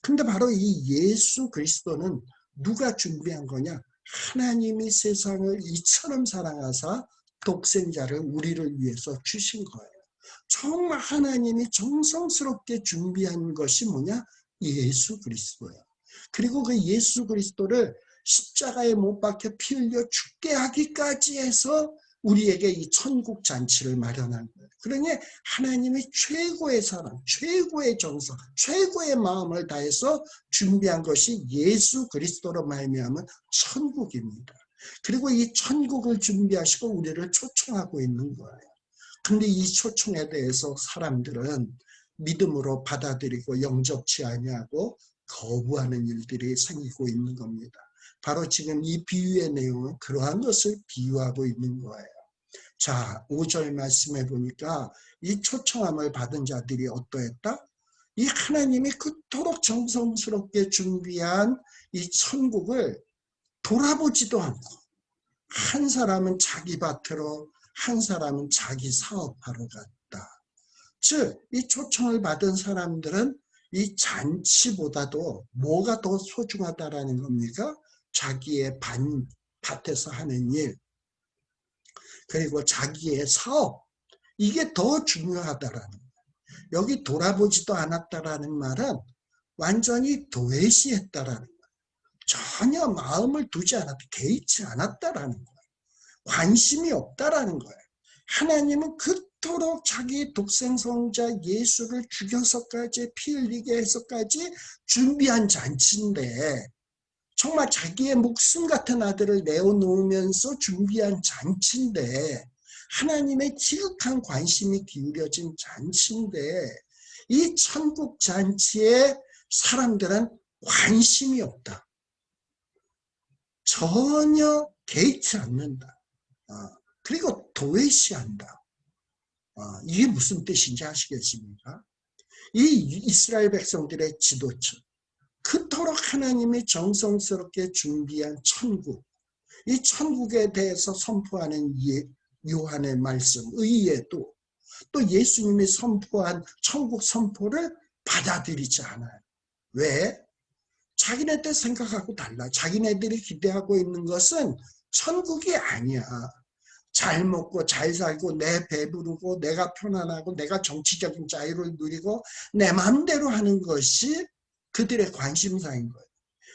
근데 바로 이 예수 그리스도는 누가 준비한 거냐? 하나님이 세상을 이처럼 사랑하사 독생자를 우리를 위해서 주신 거예요. 정말 하나님이 정성스럽게 준비한 것이 뭐냐? 예수 그리스도예요. 그리고 그 예수 그리스도를 십자가에 못 박혀 피 흘려 죽게 하기까지 해서 우리에게 이 천국 잔치를 마련한 거예요. 그러니 하나님이 최고의 사랑, 최고의 정성, 최고의 마음을 다해서 준비한 것이 예수 그리스도로 말미암은 천국입니다. 그리고 이 천국을 준비하시고 우리를 초청하고 있는 거예요. 근데 이 초청에 대해서 사람들은 믿음으로 받아들이고 영접치 아니하고 거부하는 일들이 생기고 있는 겁니다. 바로 지금 이 비유의 내용은 그러한 것을 비유하고 있는 거예요. 자, 5절 말씀해 보니까 이 초청함을 받은 자들이 어떠했다? 이 하나님이 그토록 정성스럽게 준비한 이 천국을 돌아보지도 않고 한 사람은 자기 밭으로 한 사람은 자기 사업하러 갔다. 즉, 이 초청을 받은 사람들은 이 잔치보다도 뭐가 더 소중하다라는 겁니까? 자기의 밭에서 하는 일, 그리고 자기의 사업, 이게 더 중요하다라는 거예요. 여기 돌아보지도 않았다라는 말은 완전히 도외시했다라는 거예요. 전혀 마음을 두지 않았다, 개의치 않았다라는 거예요. 관심이 없다라는 거예요. 하나님은 그토록 자기 독생성자 예수를 죽여서까지 피 흘리게 해서까지 준비한 잔치인데 정말 자기의 목숨 같은 아들을 내어놓으면서 준비한 잔치인데 하나님의 지극한 관심이 기울여진 잔치인데 이 천국 잔치에 사람들은 관심이 없다. 전혀 개의치 않는다. 그리고 도외시한다. 이게 무슨 뜻인지 아시겠습니까? 이 이스라엘 백성들의 지도층, 그토록 하나님이 정성스럽게 준비한 천국, 이 천국에 대해서 선포하는 요한의 말씀, 의에도 또 예수님이 선포한 천국 선포를 받아들이지 않아요. 왜? 자기네들 생각하고 달라. 자기네들이 기대하고 있는 것은 천국이 아니야. 잘 먹고 잘 살고 내 배부르고 내가 편안하고 내가 정치적인 자유를 누리고 내 마음대로 하는 것이 그들의 관심사인 거예요.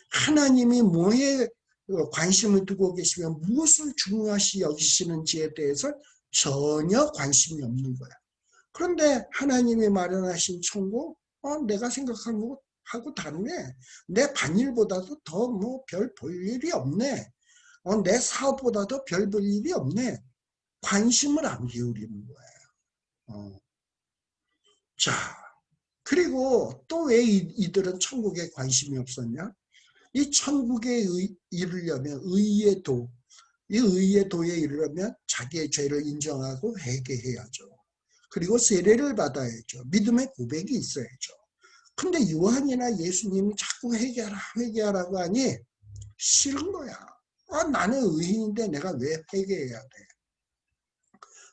하나님이 뭐에 관심을 두고 계시면 무엇을 중요시 여기시는지에 대해서 전혀 관심이 없는 거야. 그런데 하나님이 마련하신 천국, 내가 생각한 것하고 다르네. 내 반일보다도 더 뭐 별 볼 일이 없네. 내 사업보다도 별 볼 일이 없네. 관심을 안 기울이는 거예요. 자, 그리고 또 왜 이들은 천국에 관심이 없었냐? 이 천국에 이르려면 의의 도, 이 의의 도에 이르려면 자기의 죄를 인정하고 회개해야죠. 그리고 세례를 받아야죠. 믿음의 고백이 있어야죠. 근데 요한이나 예수님이 자꾸 회개하라, 회개하라고 하니 싫은 거야. 나는 의인인데 내가 왜 회개해야 돼?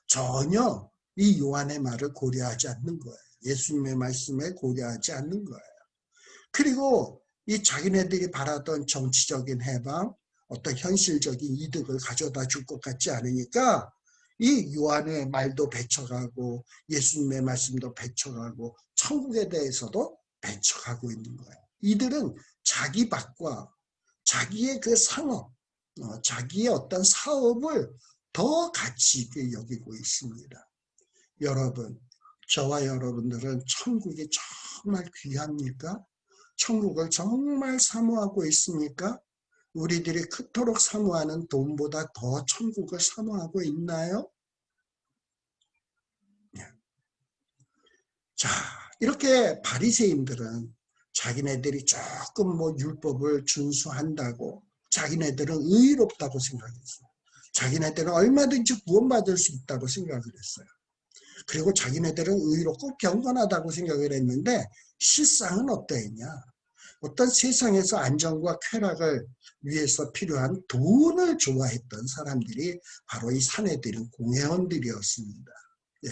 전혀 이 요한의 말을 고려하지 않는 거예요. 예수님의 말씀에 고려하지 않는 거예요. 그리고 이 자기네들이 바라던 정치적인 해방, 어떤 현실적인 이득을 가져다 줄 것 같지 않으니까 이 요한의 말도 배척하고 예수님의 말씀도 배척하고 천국에 대해서도 배척하고 있는 거예요. 이들은 자기 밭과 자기의 그 상업, 자기의 어떤 사업을 더 가치 있게 여기고 있습니다. 여러분, 저와 여러분들은 천국이 정말 귀합니까? 천국을 정말 사모하고 있습니까? 우리들이 그토록 사모하는 돈보다 더 천국을 사모하고 있나요? 자, 이렇게 바리새인들은 자기네들이 조금 뭐 율법을 준수한다고 자기네들은 의롭다고 생각했어요. 자기네들은 얼마든지 구원받을 수 있다고 생각을 했어요. 그리고 자기네들은 의롭고 경건하다고 생각을 했는데 실상은 어떠했냐? 어떤 세상에서 안정과 쾌락을 위해서 필요한 돈을 좋아했던 사람들이 바로 이 사내들인 공회원들이었습니다. 예,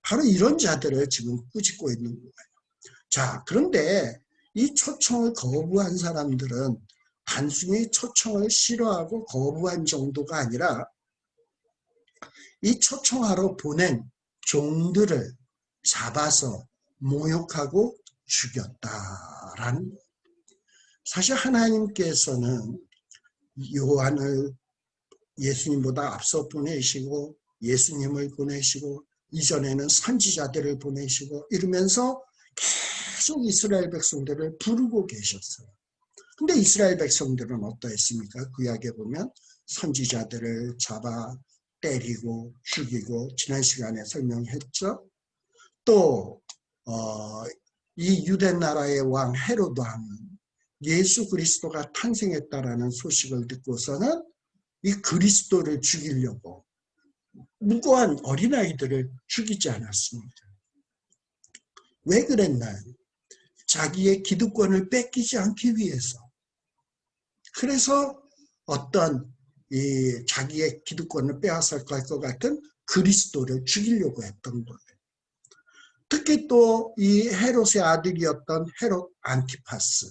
바로 이런 자들을 지금 꾸짖고 있는 거예요. 자, 그런데 이 초청을 거부한 사람들은 단순히 초청을 싫어하고 거부한 정도가 아니라 이 초청하러 보낸 종들을 잡아서 모욕하고 죽였다라는 거예요. 사실 하나님께서는 요한을 예수님보다 앞서 보내시고 예수님을 보내시고 이전에는 선지자들을 보내시고 이러면서 계속 이스라엘 백성들을 부르고 계셨어요. 근데 이스라엘 백성들은 어떠했습니까? 구약에 보면 선지자들을 잡아 때리고 죽이고 지난 시간에 설명했죠. 또 이 유대 나라의 왕 헤롯 왕은 예수 그리스도가 탄생했다라는 소식을 듣고서는 이 그리스도를 죽이려고 무고한 어린아이들을 죽이지 않았습니다. 왜 그랬나요? 자기의 기득권을 뺏기지 않기 위해서. 그래서 어떤 이 자기의 기득권을 빼앗을 것 같은 그리스도를 죽이려고 했던 거예요. 특히 또 이 헤롯의 아들이었던 헤롯 안티파스.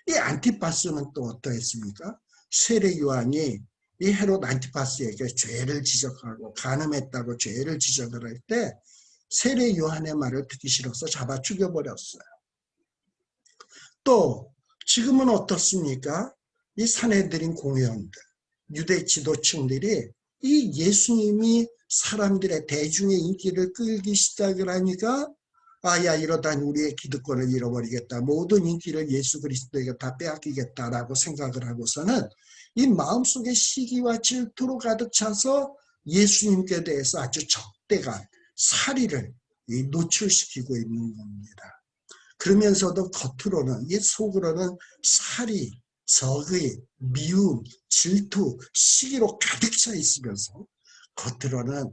이 안티파스는 또 어떠했습니까? 세례 요한이 이 헤롯 안티파스에게 죄를 지적하고 간음했다고 죄를 지적을 할 때 세례 요한의 말을 듣기 싫어서 잡아 죽여버렸어요. 또 지금은 어떻습니까? 이 사내들인 공회원들, 유대 지도층들이 이 예수님이 사람들의 대중의 인기를 끌기 시작을 하니까 야 이러다 우리의 기득권을 잃어버리겠다. 모든 인기를 예수 그리스도에게 다 빼앗기겠다라고 생각을 하고서는 이 마음속에 시기와 질투로 가득 차서 예수님께 대해서 아주 적대감, 살의를 노출시키고 있는 겁니다. 그러면서도 겉으로는 이 속으로는 살이, 적의, 미움, 질투, 시기로 가득 차 있으면서 겉으로는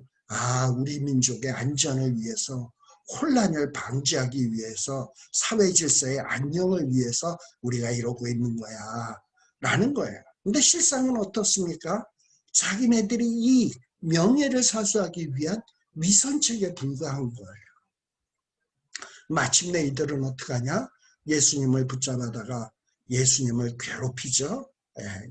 우리 민족의 안전을 위해서 혼란을 방지하기 위해서 사회 질서의 안녕을 위해서 우리가 이러고 있는 거야 라는 거예요. 근데 실상은 어떻습니까? 자기네들이 이 명예를 사수하기 위한 위선책에 불과한 거예요. 마침내 이들은 어떻게 하냐? 예수님을 붙잡아다가 예수님을 괴롭히죠.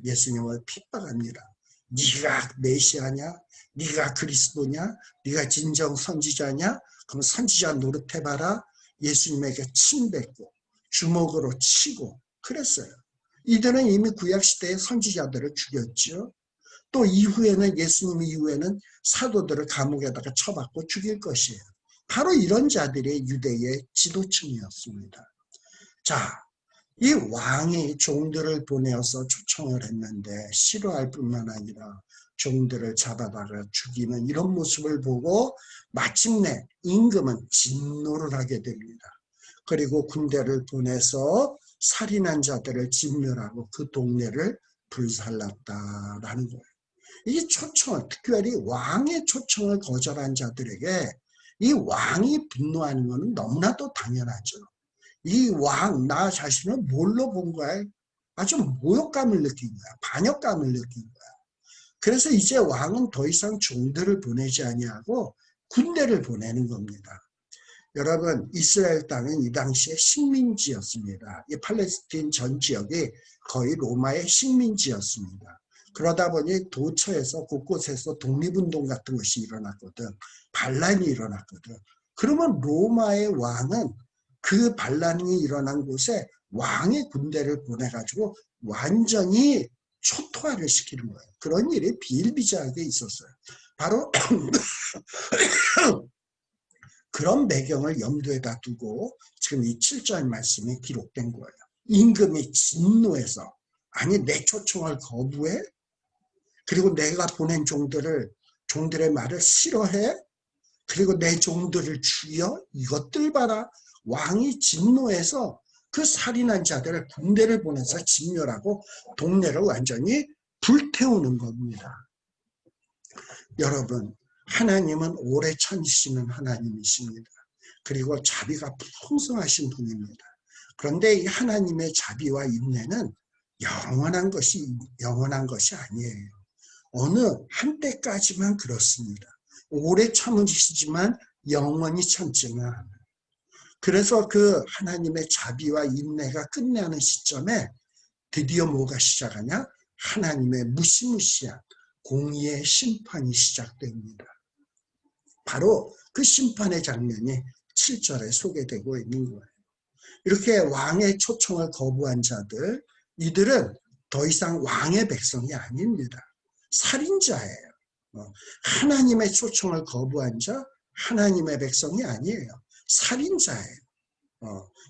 예수님을 핍박합니다. 네가 메시아냐? 네가 그리스도냐? 네가 진정 선지자냐? 그럼 선지자 노릇해봐라. 예수님에게 침뱉고 주먹으로 치고 그랬어요. 이들은 이미 구약시대의 선지자들을 죽였죠. 또 이후에는 예수님 이후에는 사도들을 감옥에다가 쳐박고 죽일 것이에요. 바로 이런 자들이 유대의 지도층이었습니다. 자, 이 왕이 종들을 보내어서 초청을 했는데 싫어할 뿐만 아니라 종들을 잡아다가 죽이는 이런 모습을 보고 마침내 임금은 진노를 하게 됩니다. 그리고 군대를 보내서 살인한 자들을 진멸하고 그 동네를 불살랐다라는 거예요. 이 초청을, 특별히 왕의 초청을 거절한 자들에게 이 왕이 분노하는 것은 너무나도 당연하죠. 이 왕, 나 자신을 뭘로 본 거야? 아주 모욕감을 느낀 거야. 반역감을 느낀 거야. 그래서 이제 왕은 더 이상 종들을 보내지 아니하고 군대를 보내는 겁니다. 여러분, 이스라엘 땅은 이 당시에 식민지였습니다. 이 팔레스틴 전 지역이 거의 로마의 식민지였습니다. 그러다 보니 도처에서 곳곳에서 독립운동 같은 것이 일어났거든. 반란이 일어났거든. 그러면 로마의 왕은 그 반란이 일어난 곳에 왕의 군대를 보내가지고 완전히 초토화를 시키는 거예요. 그런 일이 비일비재하게 있었어요. 바로 그런 배경을 염두에다 두고 지금 이 7절 말씀이 기록된 거예요. 임금이 진노해서 아니 내 초청을 거부해? 그리고 내가 보낸 종들의 말을 싫어해? 그리고 내 종들을 죽여? 이것들 봐라. 왕이 진노해서 그 살인한 자들을 군대를 보내서 진멸하고 동네를 완전히 불태우는 겁니다. 여러분, 하나님은 오래 참으시는 하나님이십니다. 그리고 자비가 풍성하신 분입니다. 그런데 이 하나님의 자비와 인내는 영원한 것이 아니에요. 어느 한때까지만 그렇습니다. 오래 참으시지만 영원히 참지는 않아요. 그래서 그 하나님의 자비와 인내가 끝나는 시점에 드디어 뭐가 시작하냐? 하나님의 무시무시한 공의의 심판이 시작됩니다. 바로 그 심판의 장면이 7절에 소개되고 있는 거예요. 이렇게 왕의 초청을 거부한 자들, 이들은 더 이상 왕의 백성이 아닙니다. 살인자예요. 하나님의 초청을 거부한 자, 하나님의 백성이 아니에요. 살인자예요.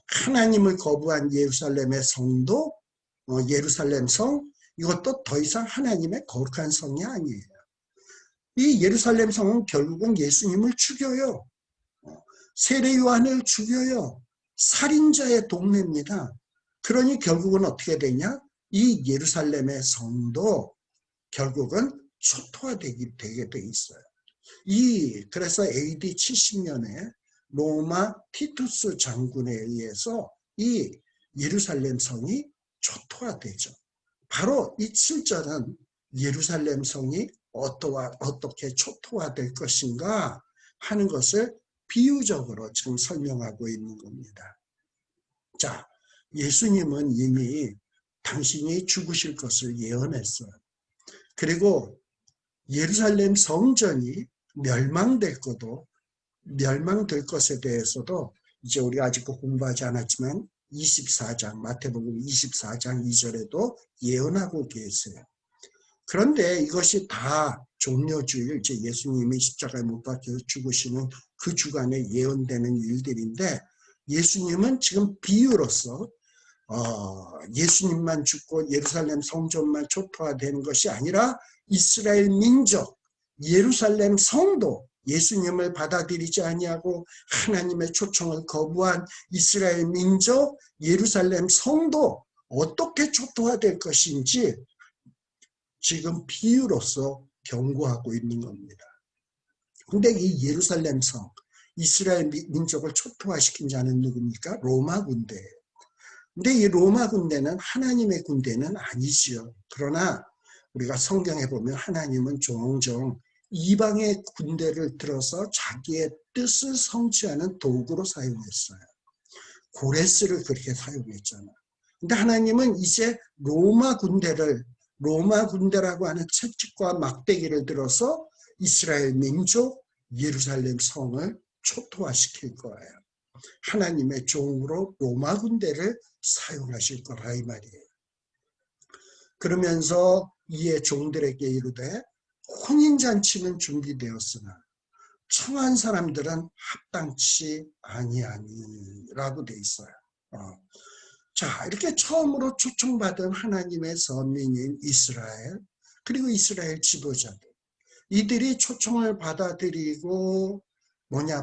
하나님을 거부한 예루살렘의 성도, 예루살렘 성, 이것도 더 이상 하나님의 거룩한 성이 아니에요. 이 예루살렘 성은 결국은 예수님을 죽여요. 세례 요한을 죽여요. 살인자의 동네입니다. 그러니 결국은 어떻게 되냐? 이 예루살렘의 성도 결국은 초토화되게 돼 있어요. 그래서 AD 70년에 로마 티투스 장군에 의해서 이 예루살렘 성이 초토화되죠. 바로 이 7절은 예루살렘 성이 어떻게 초토화될 것인가 하는 것을 비유적으로 지금 설명하고 있는 겁니다. 자, 예수님은 이미 당신이 죽으실 것을 예언했어요. 그리고 예루살렘 성전이 멸망될 것에 대해서도 이제 우리가 아직 공부하지 않았지만 24장, 마태복음 24장 2절에도 예언하고 계세요. 그런데 이것이 다 종려주일, 이제 예수님이 십자가에 못 박혀 죽으시는 그 주간에 예언되는 일들인데, 예수님은 지금 비유로서 예수님만 죽고 예루살렘 성전만 초토화되는 것이 아니라 이스라엘 민족, 예루살렘 성도, 예수님을 받아들이지 아니하고 하나님의 초청을 거부한 이스라엘 민족, 예루살렘 성도 어떻게 초토화될 것인지 지금 비유로서 경고하고 있는 겁니다. 근데 이 예루살렘 성, 이스라엘 민족을 초토화시킨 자는 누굽니까? 로마 군대예요. 근데 이 로마 군대는 하나님의 군대는 아니지요. 그러나 우리가 성경에 보면 하나님은 종종 이방의 군대를 들어서 자기의 뜻을 성취하는 도구로 사용했어요. 고레스를 그렇게 사용했잖아요. 근데 하나님은 이제 로마 군대를 로마 군대라고 하는 채찍과 막대기를 들어서 이스라엘 민족 예루살렘 성을 초토화시킬 거예요. 하나님의 종으로 로마 군대를 사용하실 거라 이 말이에요. 그러면서 이에 종들에게 이르되 혼인잔치는 준비되었으나 청한 사람들은 합당치 아니하니라고 돼 있어요. 자, 이렇게 처음으로 초청받은 하나님의 선민인 이스라엘, 그리고 이스라엘 지도자들, 이들이 초청을 받아들이고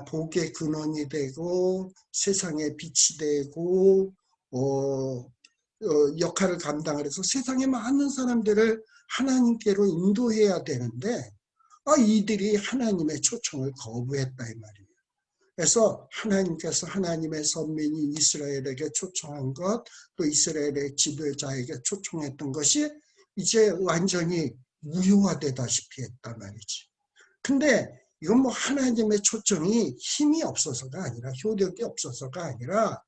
복의 근원이 되고 세상의 빛이 되고 역할을 감당을 해서 세상의 많은 사람들을 하나님께로 인도해야 되는데 이들이 하나님의 초청을 거부했다 이 말이에요. 그래서 하나님께서 하나님의 선민인 이스라엘에게 초청한 것, 또 이스라엘의 지도자에게 초청했던 것이 이제 완전히 무효화되다시피 했단 말이지. 근데 이건 하나님의 초청이 힘이 없어서가 아니라, 효력이 없어서가 아니라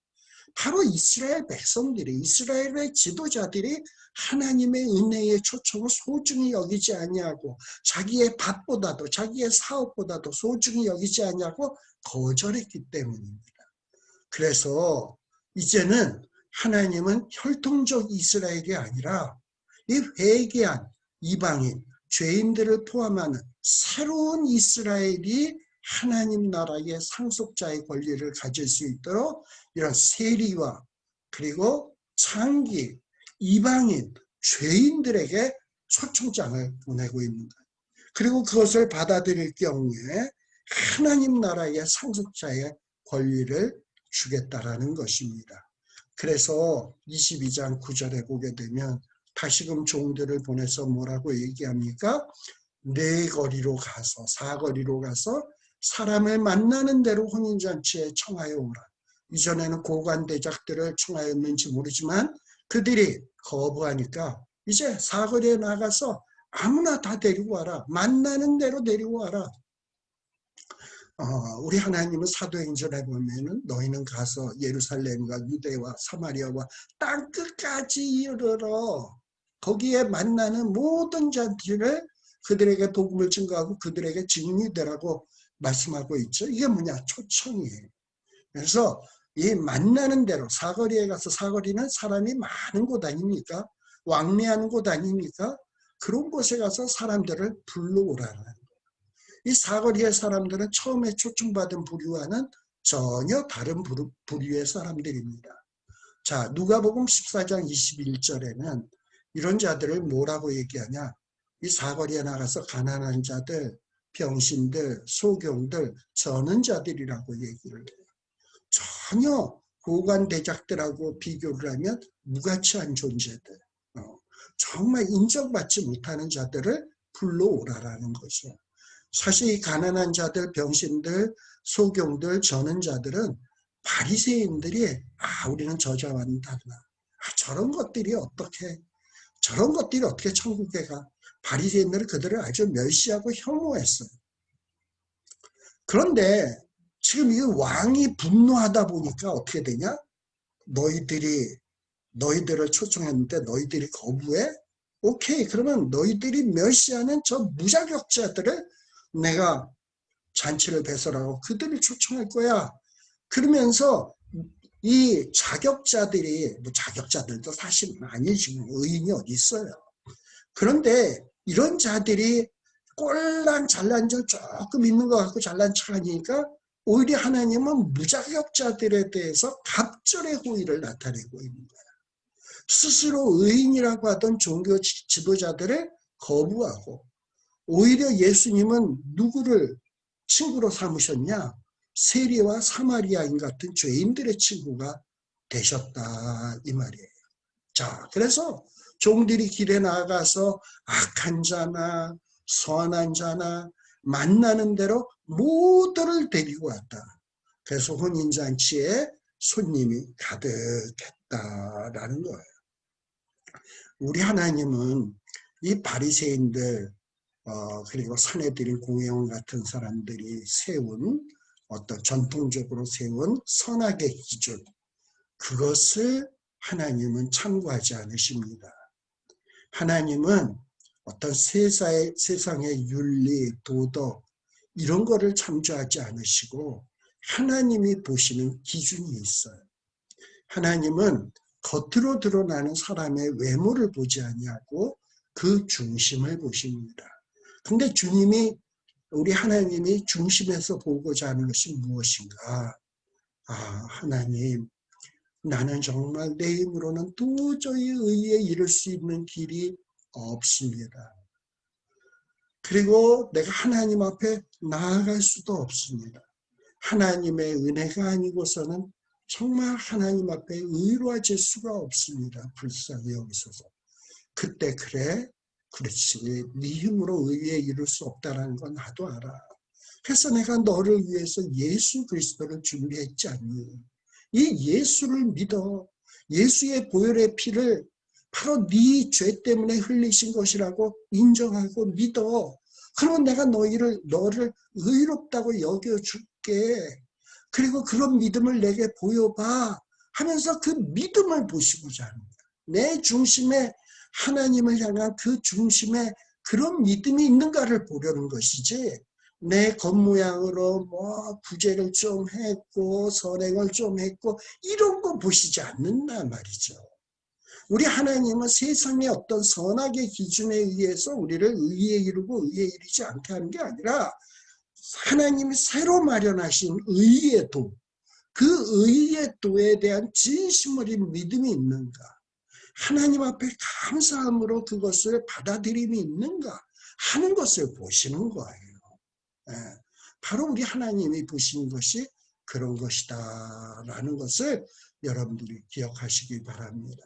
바로 이스라엘 백성들이, 이스라엘의 지도자들이 하나님의 은혜의 초청을 소중히 여기지 아니하고 자기의 밭보다도 자기의 사업보다도 소중히 여기지 아니하고 거절했기 때문입니다. 그래서 이제는 하나님은 혈통적 이스라엘이 아니라 이 회개한 이방인, 죄인들을 포함하는 새로운 이스라엘이 하나님 나라의 상속자의 권리를 가질 수 있도록 이런 세리와 그리고 창기, 이방인, 죄인들에게 초청장을 보내고 있는 거예요. 그리고 그것을 받아들일 경우에 하나님 나라의 상속자의 권리를 주겠다라는 것입니다. 그래서 22장 9절에 보게 되면 다시금 종들을 보내서 뭐라고 얘기합니까? 네 거리로 가서, 사거리로 가서 사람을 만나는 대로 혼인잔치에 청하여 오라. 이전에는 고관대작들을 청하였는지 모르지만 그들이 거부하니까 이제 사거리에 나가서 아무나 다 데리고 와라. 만나는 대로 데리고 와라. 우리 하나님은 사도행전에 보면은 너희는 가서 예루살렘과 유대와 사마리아와 땅끝까지 이르러 거기에 만나는 모든 자들을 그들에게 복음을 증거하고 그들에게 증인이 되라고 말씀하고 있죠. 이게 뭐냐? 초청이에요. 그래서 이 만나는 대로 사거리에 가서, 사거리는 사람이 많은 곳 아닙니까? 왕래하는 곳 아닙니까? 그런 곳에 가서 사람들을 불러오라는 거예요. 이 사거리의 사람들은 처음에 초청받은 부류와는 전혀 다른 부류의 사람들입니다. 자, 누가복음 14장 21절에는 이런 자들을 뭐라고 얘기하냐? 이 사거리에 나가서 가난한 자들, 병신들, 소경들, 저는 자들이라고 얘기를 해요. 전혀 고관대작들하고 비교를 하면 무가치한 존재들, 정말 인정받지 못하는 자들을 불러오라라는 거죠. 사실 이 가난한 자들, 병신들, 소경들, 저는 자들은 바리새인들이 우리는 저자와는 달라. 저런 것들이 어떻게 천국에 가? 바리새인들은 그들을 아주 멸시하고 혐오했어요. 그런데 지금 이 왕이 분노하다 보니까 어떻게 되냐? 너희들을 초청했는데 너희들이 거부해? 오케이, 그러면 너희들이 멸시하는 저 무자격자들을 내가 잔치를 배설하고 그들을 초청할 거야. 그러면서 이 자격자들이, 자격자들도 사실은 아니지, 의인이 어디 있어요. 그런데 이런 자들이 꼴랑 잘난 척 조금 있는 것 같고 잘난 척 하니까 오히려 하나님은 무자격자들에 대해서 갑절의 호의를 나타내고 있는 거야. 스스로 의인이라고 하던 종교 지도자들을 거부하고, 오히려 예수님은 누구를 친구로 삼으셨냐? 세리와 사마리아인 같은 죄인들의 친구가 되셨다 이 말이에요. 자, 그래서 종들이 길에 나가서 악한 자나 선한 자나 만나는 대로 모두를 데리고 왔다. 그래서 혼인잔치에 손님이 가득했다라는 거예요. 우리 하나님은 이 바리새인들 그리고 사내들인 공회원 같은 사람들이 세운 어떤 전통적으로 세운 선악의 기준, 그것을 하나님은 참고하지 않으십니다. 하나님은 어떤 세상의 윤리, 도덕 이런 거를 참조하지 않으시고 하나님이 보시는 기준이 있어요. 하나님은 겉으로 드러나는 사람의 외모를 보지 아니하고 그 중심을 보십니다. 근데 우리 하나님이 중심에서 보고자 하는 것이 무엇인가? 하나님, 나는 정말 내 힘으로는 도저히 의에 이를 수 있는 길이 없습니다. 그리고 내가 하나님 앞에 나아갈 수도 없습니다. 하나님의 은혜가 아니고서는 정말 하나님 앞에 의로워질 수가 없습니다. 불쌍히 여기소서. 그때 그렇지. 네 힘으로 의에 이룰 수 없다는 건 나도 알아. 그래서 내가 너를 위해서 예수 그리스도를 준비했지 않니? 이 예수를 믿어. 예수의 보혈의 피를 바로 네 죄 때문에 흘리신 것이라고 인정하고 믿어. 그러면 내가 너를 의롭다고 여겨줄게. 그리고 그런 믿음을 내게 보여봐 하면서 그 믿음을 보시고자 합니다. 내 중심에 하나님을 향한 그 중심에 그런 믿음이 있는가를 보려는 것이지, 내 겉모양으로 구제를 좀 했고 선행을 좀 했고 이런 거 보시지 않는단 말이죠. 우리 하나님은 세상의 어떤 선악의 기준에 의해서 우리를 의에 이르고 의에 이르지 않게 하는 게 아니라 하나님이 새로 마련하신 의의 도, 그 의의 도에 대한 진심 어린 믿음이 있는가, 하나님 앞에 감사함으로 그것을 받아들임이 있는가 하는 것을 보시는 거예요. 바로 우리 하나님이 보신 것이 그런 것이다 라는 것을 여러분들이 기억하시기 바랍니다.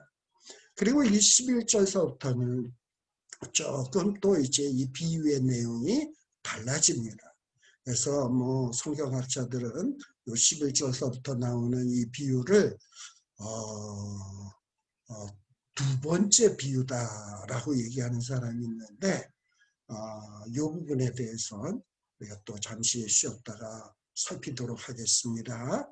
그리고 이 11절서부터는 조금 또 이제 이 비유의 내용이 달라집니다. 그래서 성경학자들은 이 11절서부터 나오는 이 비유를 두 번째 비유다라고 얘기하는 사람이 있는데, 이 부분에 대해서는 우리가 또 잠시 쉬었다가 살피도록 하겠습니다.